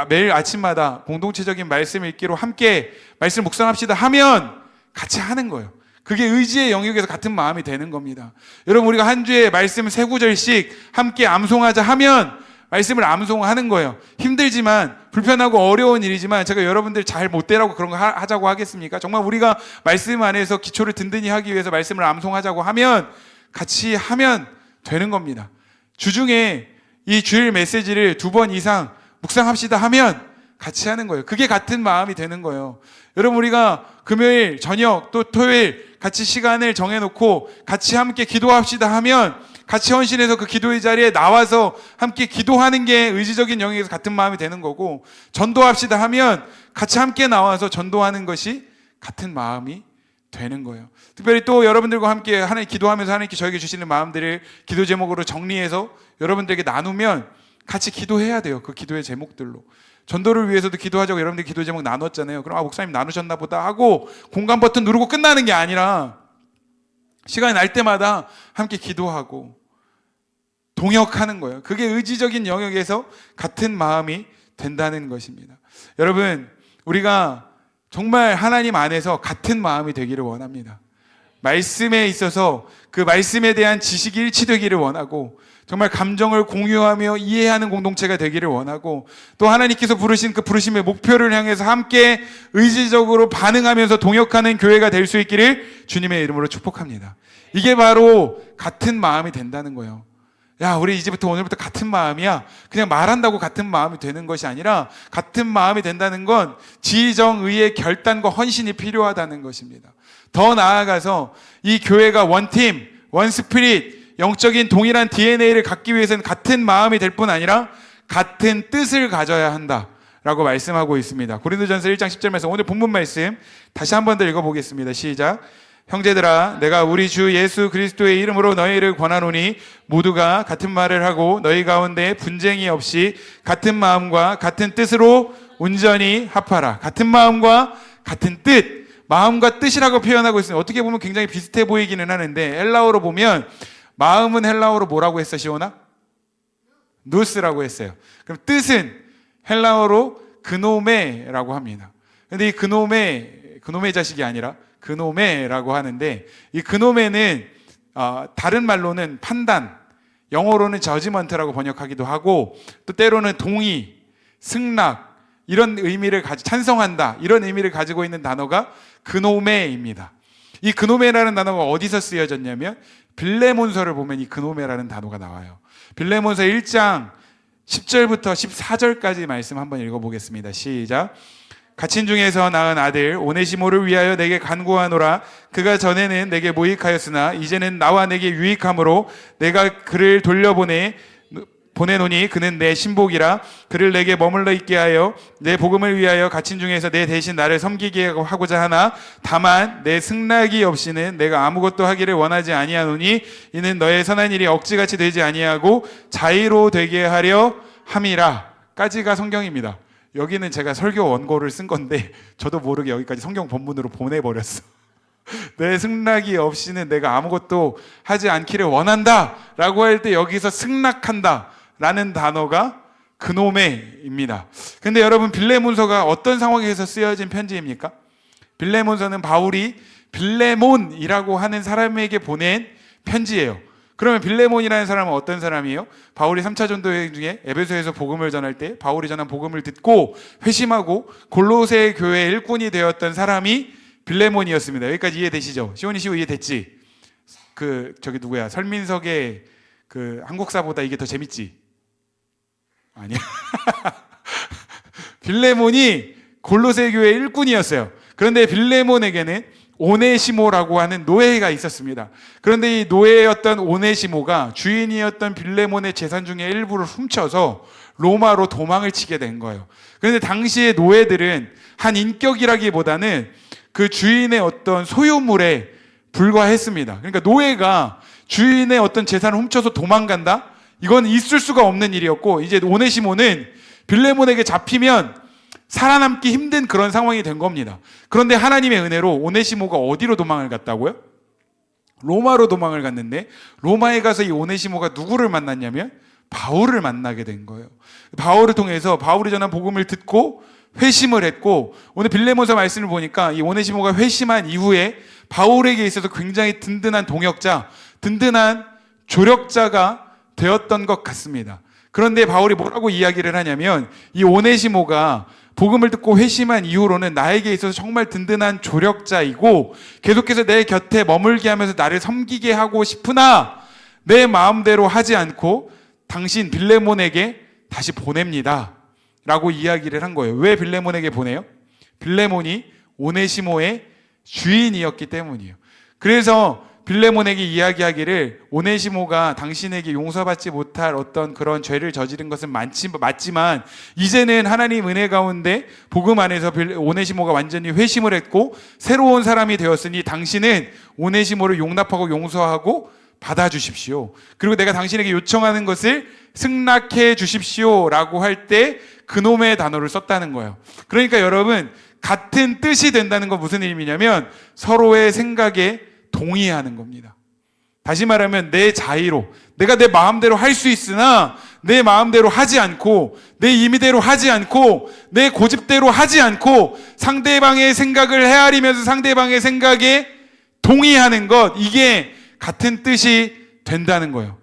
매일 아침마다 공동체적인 말씀 읽기로 함께 말씀 묵상합시다 하면 같이 하는 거예요. 그게 의지의 영역에서 같은 마음이 되는 겁니다. 여러분, 우리가 한 주에 말씀 3구절씩 함께 암송하자 하면 말씀을 암송하는 거예요. 힘들지만, 불편하고 어려운 일이지만 제가 여러분들 잘 못 되라고 그런 거 하자고 하겠습니까? 정말 우리가 말씀 안에서 기초를 든든히 하기 위해서 말씀을 암송하자고 하면 같이 하면 되는 겁니다. 주중에 이 주일 메시지를 2번 이상 묵상합시다 하면 같이 하는 거예요. 그게 같은 마음이 되는 거예요. 여러분, 우리가 금요일 저녁 또 토요일 같이 시간을 정해놓고 같이 함께 기도합시다 하면 같이 헌신해서 그 기도의 자리에 나와서 함께 기도하는 게 의지적인 영역에서 같은 마음이 되는 거고, 전도합시다 하면 같이 함께 나와서 전도하는 것이 같은 마음이 되는 거예요. 특별히 또 여러분들과 함께 하나님 기도하면서 하나님께 저에게 주시는 마음들을 기도 제목으로 정리해서 여러분들에게 나누면 같이 기도해야 돼요. 그 기도의 제목들로. 전도를 위해서도 기도하자고 여러분들 기도 제목 나눴잖아요. 그럼 목사님 나누셨나 보다 하고 공감 버튼 누르고 끝나는 게 아니라 시간이 날 때마다 함께 기도하고 동역하는 거예요. 그게 의지적인 영역에서 같은 마음이 된다는 것입니다. 여러분, 우리가 정말 하나님 안에서 같은 마음이 되기를 원합니다. 말씀에 있어서 그 말씀에 대한 지식이 일치되기를 원하고 정말 감정을 공유하며 이해하는 공동체가 되기를 원하고 또 하나님께서 부르신 그 부르심의 목표를 향해서 함께 의지적으로 반응하면서 동역하는 교회가 될 수 있기를 주님의 이름으로 축복합니다. 이게 바로 같은 마음이 된다는 거예요. 야, 우리 이제부터 오늘부터 같은 마음이야. 그냥 말한다고 같은 마음이 되는 것이 아니라 같은 마음이 된다는 건 지정의의 결단과 헌신이 필요하다는 것입니다. 더 나아가서 이 교회가 원팀, 원스피릿, 영적인 동일한 DNA를 갖기 위해서는 같은 마음이 될 뿐 아니라 같은 뜻을 가져야 한다라고 말씀하고 있습니다. 고린도전서 1장 10절 말씀, 오늘 본문 말씀 다시 한 번 더 읽어보겠습니다. 시작. 형제들아, 내가 우리 주 예수 그리스도의 이름으로 너희를 권하노니 모두가 같은 말을 하고 너희 가운데 분쟁이 없이 같은 마음과 같은 뜻으로 온전히 합하라. 같은 마음과 같은 뜻, 마음과 뜻이라고 표현하고 있습니다. 어떻게 보면 굉장히 비슷해 보이기는 하는데 헬라어로 보면 마음은 헬라어로 뭐라고 했어, 시오나? 누스라고 했어요. 그럼 뜻은 헬라어로 그노메라고 합니다. 근데 이 그노메 자식이 아니라 그노메라고 하는데 이 그노메는 다른 말로는 판단, 영어로는 저지먼트라고 번역하기도 하고 또 때로는 동의, 승낙 이런 의미를 찬성한다 이런 의미를 가지고 있는 단어가 그노메입니다. 이 그노메라는 단어가 어디서 쓰여졌냐면 빌레몬서를 보면 이 그노메라는 단어가 나와요. 빌레몬서 1장 10절부터 14절까지 말씀 한번 읽어보겠습니다. 시작. 갇힌 중에서 낳은 아들 오네시모를 위하여 내게 간구하노라. 그가 전에는 내게 무익하였으나 이제는 나와 내게 유익함으로 내가 그를 보내노니 그는 내 신복이라. 그를 내게 머물러 있게 하여 내 복음을 위하여 갇힌 중에서 내 대신 나를 섬기게 하고자 하나 다만 내 승낙이 없이는 내가 아무것도 하기를 원하지 아니하노니 이는 너의 선한 일이 억지같이 되지 아니하고 자의로 되게 하려 함이라. 까지가 성경입니다. 여기는 제가 설교 원고를 쓴 건데 저도 모르게 여기까지 성경 본문으로 보내버렸어. 내 승낙이 없이는 내가 아무것도 하지 않기를 원한다 라고 할 때 여기서 승낙한다 라는 단어가 그노메입니다. 근데 여러분, 빌레몬서가 어떤 상황에서 쓰여진 편지입니까? 빌레몬서는 바울이 빌레몬이라고 하는 사람에게 보낸 편지예요. 그러면 빌레몬이라는 사람은 어떤 사람이에요? 바울이 3차 전도 여행 중에 에베소에서 복음을 전할 때 바울이 전한 복음을 듣고 회심하고 골로새 교회 일꾼이 되었던 사람이 빌레몬이었습니다. 여기까지 이해되시죠? 시온이 시오 이해됐지? 누구야? 설민석의 한국사보다 이게 더 재밌지? 아니야. 빌레몬이 골로새 교회 일꾼이었어요. 그런데 빌레몬에게는 오네시모라고 하는 노예가 있었습니다. 그런데 이 노예였던 오네시모가 주인이었던 빌레몬의 재산 중에 일부를 훔쳐서 로마로 도망을 치게 된 거예요. 그런데 당시의 노예들은 한 인격이라기보다는 그 주인의 어떤 소유물에 불과했습니다. 그러니까 노예가 주인의 어떤 재산을 훔쳐서 도망간다? 이건 있을 수가 없는 일이었고, 이제 오네시모는 빌레몬에게 잡히면 살아남기 힘든 그런 상황이 된 겁니다. 그런데 하나님의 은혜로 오네시모가 어디로 도망을 갔다고요? 로마로 도망을 갔는데, 로마에 가서 이 오네시모가 누구를 만났냐면 바울을 만나게 된 거예요. 바울을 통해서 바울이 전한 복음을 듣고 회심을 했고, 오늘 빌레몬서 말씀을 보니까 이 오네시모가 회심한 이후에 바울에게 있어서 굉장히 든든한 동역자, 든든한 조력자가 되었던 것 같습니다. 그런데 바울이 뭐라고 이야기를 하냐면 이 오네시모가 복음을 듣고 회심한 이후로는 나에게 있어서 정말 든든한 조력자이고 계속해서 내 곁에 머물게 하면서 나를 섬기게 하고 싶으나 내 마음대로 하지 않고 당신 빌레몬에게 다시 보냅니다 라고 이야기를 한 거예요. 왜 빌레몬에게 보내요? 빌레몬이 오네시모의 주인이었기 때문이에요. 그래서 빌레몬에게 이야기하기를 오네시모가 당신에게 용서받지 못할 어떤 그런 죄를 저지른 것은 맞지만 이제는 하나님 은혜 가운데 복음 안에서 오네시모가 완전히 회심을 했고 새로운 사람이 되었으니 당신은 오네시모를 용납하고 용서하고 받아주십시오. 그리고 내가 당신에게 요청하는 것을 승낙해 주십시오 라고 할 때 그놈의 단어를 썼다는 거예요. 그러니까 여러분, 같은 뜻이 된다는 건 무슨 의미냐면 서로의 생각에 동의하는 겁니다. 다시 말하면 내 자의로, 내가 내 마음대로 할 수 있으나 내 마음대로 하지 않고, 내 임의대로 하지 않고, 내 고집대로 하지 않고 상대방의 생각을 헤아리면서 상대방의 생각에 동의하는 것, 이게 같은 뜻이 된다는 거예요.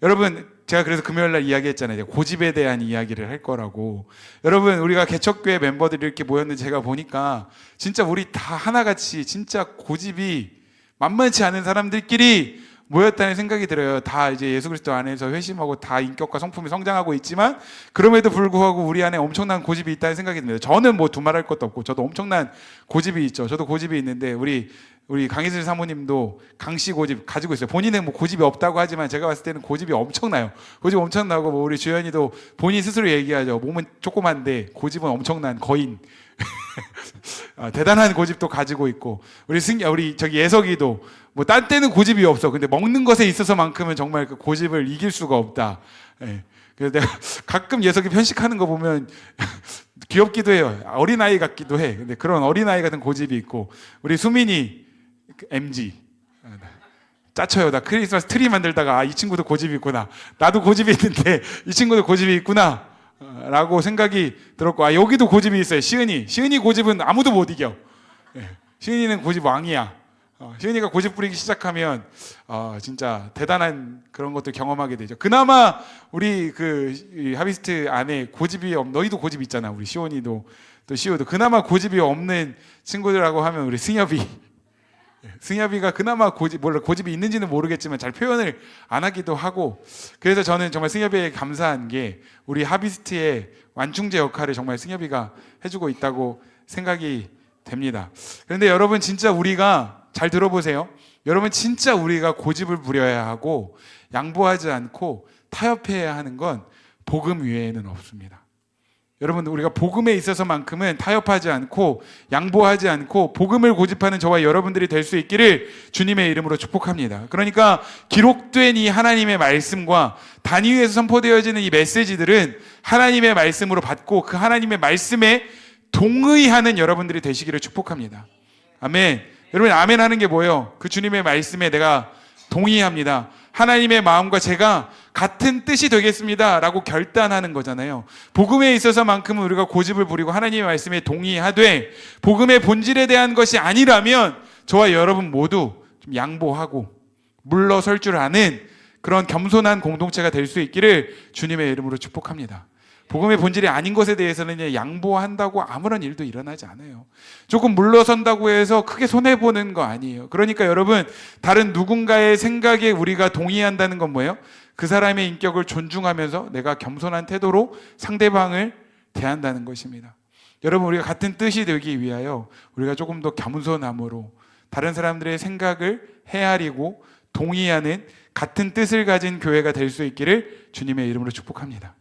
여러분, 제가 그래서 금요일날 이야기했잖아요. 고집에 대한 이야기를 할 거라고. 여러분, 우리가 개척교회 멤버들이 이렇게 모였는데 제가 보니까 진짜 우리 다 하나같이 진짜 고집이 만만치 않은 사람들끼리 모였다는 생각이 들어요. 다 이제 예수 그리스도 안에서 회심하고 다 인격과 성품이 성장하고 있지만 그럼에도 불구하고 우리 안에 엄청난 고집이 있다는 생각이 듭니다. 저는 뭐 두말할 것도 없고 저도 엄청난 고집이 있죠. 저도 고집이 있는데 우리 강희슬 사모님도 강씨 고집 가지고 있어요. 본인은 뭐 고집이 없다고 하지만 제가 봤을 때는 고집이 엄청나요. 고집 엄청나고, 뭐 우리 주연이도 본인 스스로 얘기하죠. 몸은 조그만데 고집은 엄청난 거인. 대단한 고집도 가지고 있고, 우리 저기 예석이도 뭐 딴 때는 고집이 없어. 근데 먹는 것에 있어서만큼은 정말 그 고집을 이길 수가 없다. 예. 그래서 내가 가끔 예석이 편식하는 거 보면 귀엽기도 해요. 어린아이 같기도 해. 근데 그런 어린아이 같은 고집이 있고, 우리 수민이 MG 짜쳐요. 나 크리스마스 트리 만들다가 이 친구도 고집이 있구나. 나도 고집이 있는데 이 친구도 고집이 있구나 라고 생각이 들었고, 여기도 고집이 있어요. 시은이 고집은 아무도 못 이겨. 시은이는 고집 왕이야. 시은이가 고집 부리기 시작하면 진짜 대단한 그런 것들 경험하게 되죠. 그나마 우리 이 하비스트 안에 고집이 너희도 고집 있잖아. 우리 시온이도 또 시오도 그나마 고집이 없는 친구들하고 하면 우리 승엽이가 그나마 고집이 있는지는 모르겠지만 잘 표현을 안 하기도 하고, 그래서 저는 정말 승엽이에게 감사한 게 우리 하비스트의 완충제 역할을 정말 승엽이가 해주고 있다고 생각이 됩니다. 그런데 여러분, 진짜 우리가 잘 들어보세요. 여러분, 진짜 우리가 고집을 부려야 하고 양보하지 않고 타협해야 하는 건 복음 외에는 없습니다. 여러분, 우리가 복음에 있어서만큼은 타협하지 않고 양보하지 않고 복음을 고집하는 저와 여러분들이 될 수 있기를 주님의 이름으로 축복합니다. 그러니까 기록된 이 하나님의 말씀과 단위에서 선포되어지는 이 메시지들은 하나님의 말씀으로 받고 그 하나님의 말씀에 동의하는 여러분들이 되시기를 축복합니다. 아멘. 여러분, 아멘 하는 게 뭐예요? 그 주님의 말씀에 내가 동의합니다. 하나님의 마음과 제가 같은 뜻이 되겠습니다 라고 결단하는 거잖아요. 복음에 있어서만큼은 우리가 고집을 부리고 하나님의 말씀에 동의하되, 복음의 본질에 대한 것이 아니라면 저와 여러분 모두 좀 양보하고 물러설 줄 아는 그런 겸손한 공동체가 될 수 있기를 주님의 이름으로 축복합니다. 복음의 본질이 아닌 것에 대해서는 양보한다고 아무런 일도 일어나지 않아요. 조금 물러선다고 해서 크게 손해보는 거 아니에요. 그러니까 여러분, 다른 누군가의 생각에 우리가 동의한다는 건 뭐예요? 그 사람의 인격을 존중하면서 내가 겸손한 태도로 상대방을 대한다는 것입니다. 여러분, 우리가 같은 뜻이 되기 위하여 우리가 조금 더 겸손함으로 다른 사람들의 생각을 헤아리고 동의하는 같은 뜻을 가진 교회가 될 수 있기를 주님의 이름으로 축복합니다.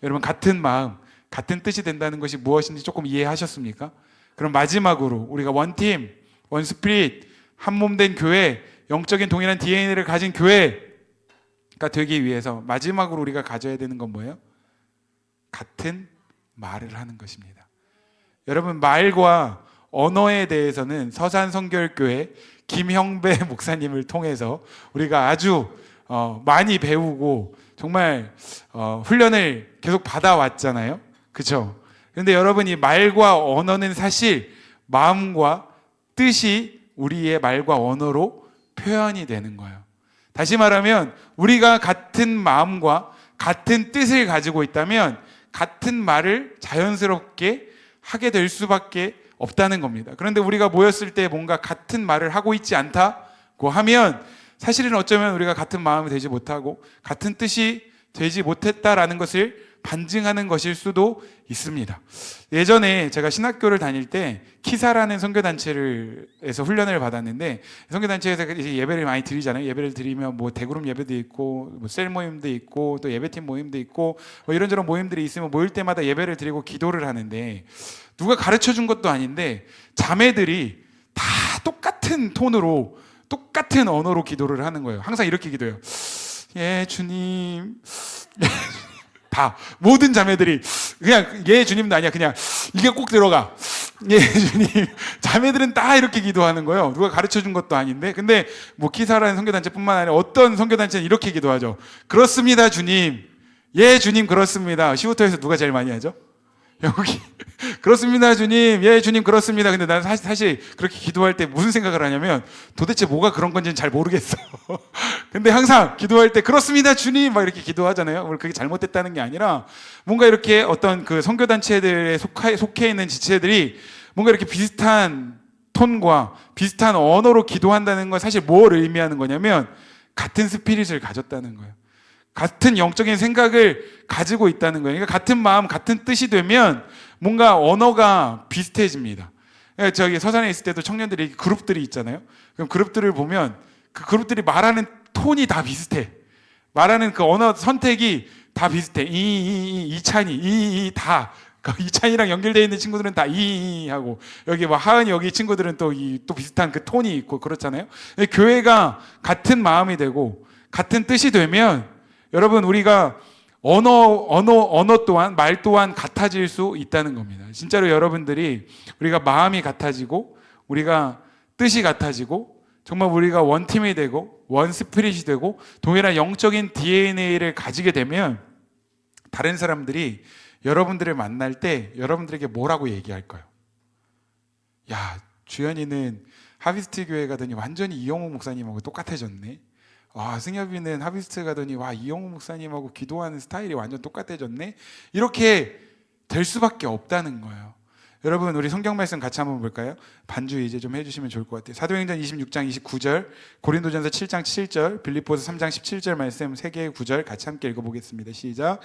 여러분, 같은 마음, 같은 뜻이 된다는 것이 무엇인지 조금 이해하셨습니까? 그럼 마지막으로 우리가 원팀, 원스피릿, 한몸된 교회, 영적인 동일한 DNA를 가진 교회가 되기 위해서 마지막으로 우리가 가져야 되는 건 뭐예요? 같은 말을 하는 것입니다. 여러분, 말과 언어에 대해서는 서산성결교회 김형배 목사님을 통해서 우리가 아주 많이 배우고 정말 훈련을 계속 받아왔잖아요. 그렇죠? 그런데 여러분, 이 말과 언어는 사실 마음과 뜻이 우리의 말과 언어로 표현이 되는 거예요. 다시 말하면 우리가 같은 마음과 같은 뜻을 가지고 있다면 같은 말을 자연스럽게 하게 될 수밖에 없다는 겁니다. 그런데 우리가 모였을 때 뭔가 같은 말을 하고 있지 않다고 하면 사실은 어쩌면 우리가 같은 마음이 되지 못하고 같은 뜻이 되지 못했다라는 것을 반증하는 것일 수도 있습니다. 예전에 제가 신학교를 다닐 때 키사라는 선교단체에서 훈련을 받았는데, 선교단체에서 예배를 많이 드리잖아요. 예배를 드리면 뭐 대그룹 예배도 있고 뭐 셀 모임도 있고 또 예배팀 모임도 있고 뭐 이런저런 모임들이 있으면 모일 때마다 예배를 드리고 기도를 하는데, 누가 가르쳐 준 것도 아닌데 자매들이 다 똑같은 톤으로 똑같은 언어로 기도를 하는 거예요. 항상 이렇게 기도해요. 예, 주님. 다 모든 자매들이 그냥 예 주님도 아니야, 그냥 이게 꼭 들어가. 예 주님. 자매들은 다 이렇게 기도하는 거예요. 누가 가르쳐 준 것도 아닌데. 근데 뭐 키사라는 선교단체뿐만 아니라 어떤 선교단체는 이렇게 기도하죠. 그렇습니다 주님. 예 주님 그렇습니다. 시부터에서 누가 제일 많이 하죠? 여기 그렇습니다 주님. 예 주님 그렇습니다. 근데 나는 사실 그렇게 기도할 때 무슨 생각을 하냐면 도대체 뭐가 그런 건지는 잘 모르겠어. 근데 항상 기도할 때 그렇습니다 주님 막 이렇게 기도하잖아요. 오늘 그게 잘못됐다는 게 아니라 뭔가 이렇게 어떤 그 선교단체들에 속해 있는 지체들이 뭔가 이렇게 비슷한 톤과 비슷한 언어로 기도한다는 건 사실 뭘 의미하는 거냐면 같은 스피릿을 가졌다는 거예요. 같은 영적인 생각을 가지고 있다는 거예요. 그러니까 같은 마음, 같은 뜻이 되면 뭔가 언어가 비슷해집니다. 저기 서산에 있을 때도 청년들이 그룹들이 있잖아요. 그럼 그룹들을 보면 그 그룹들이 말하는 톤이 다 비슷해. 말하는 그 언어 선택이 다 비슷해. 이찬이, 다. 이찬이랑 연결되어 있는 친구들은 다 하고, 여기 뭐 하은이 여기 친구들은 또 비슷한 그 톤이 있고 그렇잖아요. 교회가 같은 마음이 되고 같은 뜻이 되면 여러분 우리가 언어 또한 말 또한 같아질 수 있다는 겁니다. 진짜로 여러분들이 우리가 마음이 같아지고 우리가 뜻이 같아지고 정말 우리가 원팀이 되고 원스피릿이 되고 동일한 영적인 DNA를 가지게 되면 다른 사람들이 여러분들을 만날 때 여러분들에게 뭐라고 얘기할까요? 야, 주연이는 하비스트 교회 가더니 완전히 이영호 목사님하고 똑같아졌네. 와, 승엽이는 하비스트 가더니 와, 이영호 목사님하고 기도하는 스타일이 완전 똑같아졌네. 이렇게 될 수밖에 없다는 거예요. 여러분 우리 성경 말씀 같이 한번 볼까요? 반주 이제 좀 해주시면 좋을 것 같아요. 사도행전 26장 29절, 고린도전서 7장 7절, 빌립보서 3장 17절 말씀 3개의 구절 같이 함께 읽어보겠습니다. 시작.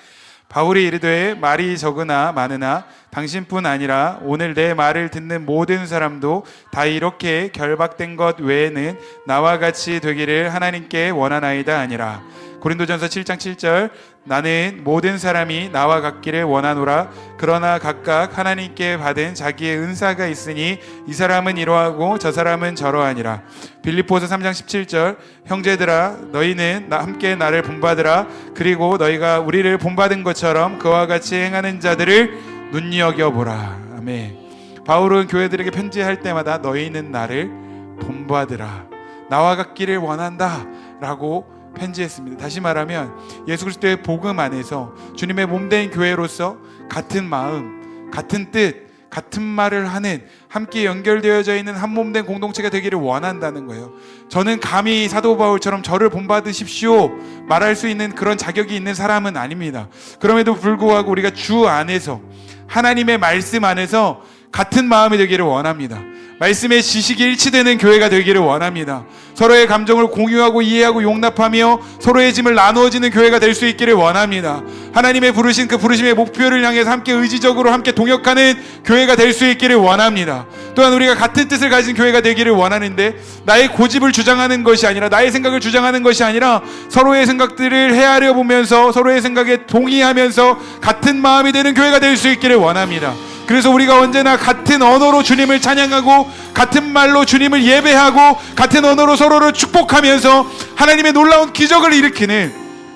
바울이 이르되 말이 적으나 많으나 당신뿐 아니라 오늘 내 말을 듣는 모든 사람도 다 이렇게 결박된 것 외에는 나와 같이 되기를 하나님께 원하나이다 아니라. 고린도전서 7장 7절, 나는 모든 사람이 나와 같기를 원하노라. 그러나 각각 하나님께 받은 자기의 은사가 있으니 이 사람은 이러하고 저 사람은 저러하니라. 빌립보서 3장 17절, 형제들아 너희는 함께 나를 본받으라. 그리고 너희가 우리를 본받은 것처럼 그와 같이 행하는 자들을 눈여겨보라. 아멘. 바울은 교회들에게 편지할 때마다 너희는 나를 본받으라, 나와 같기를 원한다 라고 편지했습니다. 다시 말하면 예수 그리스도의 복음 안에서 주님의 몸된 교회로서 같은 마음, 같은 뜻, 같은 말을 하는 함께 연결되어져 있는 한 몸된 공동체가 되기를 원한다는 거예요. 저는 감히 사도 바울처럼 저를 본받으십시오 말할 수 있는 그런 자격이 있는 사람은 아닙니다. 그럼에도 불구하고 우리가 주 안에서 하나님의 말씀 안에서 같은 마음이 되기를 원합니다. 말씀의 지식이 일치되는 교회가 되기를 원합니다. 서로의 감정을 공유하고 이해하고 용납하며 서로의 짐을 나누어지는 교회가 될 수 있기를 원합니다. 하나님의 부르신 그 부르심의 목표를 향해서 함께 의지적으로 함께 동역하는 교회가 될 수 있기를 원합니다. 또한 우리가 같은 뜻을 가진 교회가 되기를 원하는데 나의 고집을 주장하는 것이 아니라, 나의 생각을 주장하는 것이 아니라 서로의 생각들을 헤아려 보면서 서로의 생각에 동의하면서 같은 마음이 되는 교회가 될 수 있기를 원합니다. 그래서 우리가 언제나 같은 언어로 주님을 찬양하고 같은 말로 주님을 예배하고 같은 언어로 서로를 축복하면서 하나님의 놀라운 기적을 일으키는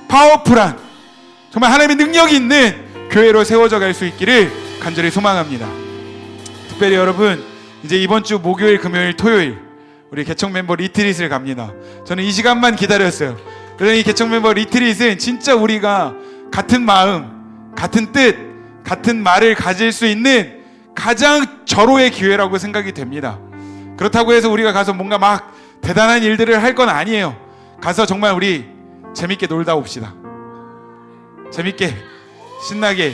파워풀한, 정말 하나님의 능력이 있는 교회로 세워져 갈 수 있기를 간절히 소망합니다. 특별히 여러분, 이제 이번 주 목요일, 금요일, 토요일 우리 개척 멤버 리트릿을 갑니다. 저는 이 시간만 기다렸어요. 그래서 이 개척 멤버 리트릿은 진짜 우리가 같은 마음, 같은 뜻, 같은 말을 가질 수 있는 가장 절호의 기회라고 생각이 됩니다. 그렇다고 해서 우리가 가서 뭔가 막 대단한 일들을 할 건 아니에요. 가서 정말 우리 재밌게 놀다 옵시다. 재밌게 신나게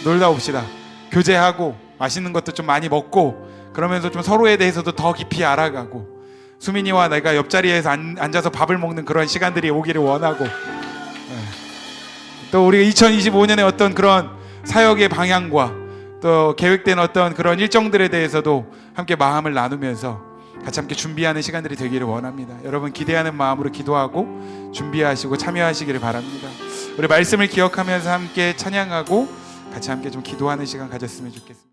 놀다 옵시다. 교제하고 맛있는 것도 좀 많이 먹고 그러면서 좀 서로에 대해서도 더 깊이 알아가고 수민이와 내가 옆자리에서 앉아서 밥을 먹는 그런 시간들이 오기를 원하고, 또 우리가 2025년에 어떤 그런 사역의 방향과 또 계획된 어떤 그런 일정들에 대해서도 함께 마음을 나누면서 같이 함께 준비하는 시간들이 되기를 원합니다. 여러분 기대하는 마음으로 기도하고 준비하시고 참여하시기를 바랍니다. 우리 말씀을 기억하면서 함께 찬양하고 같이 함께 좀 기도하는 시간 가졌으면 좋겠습니다.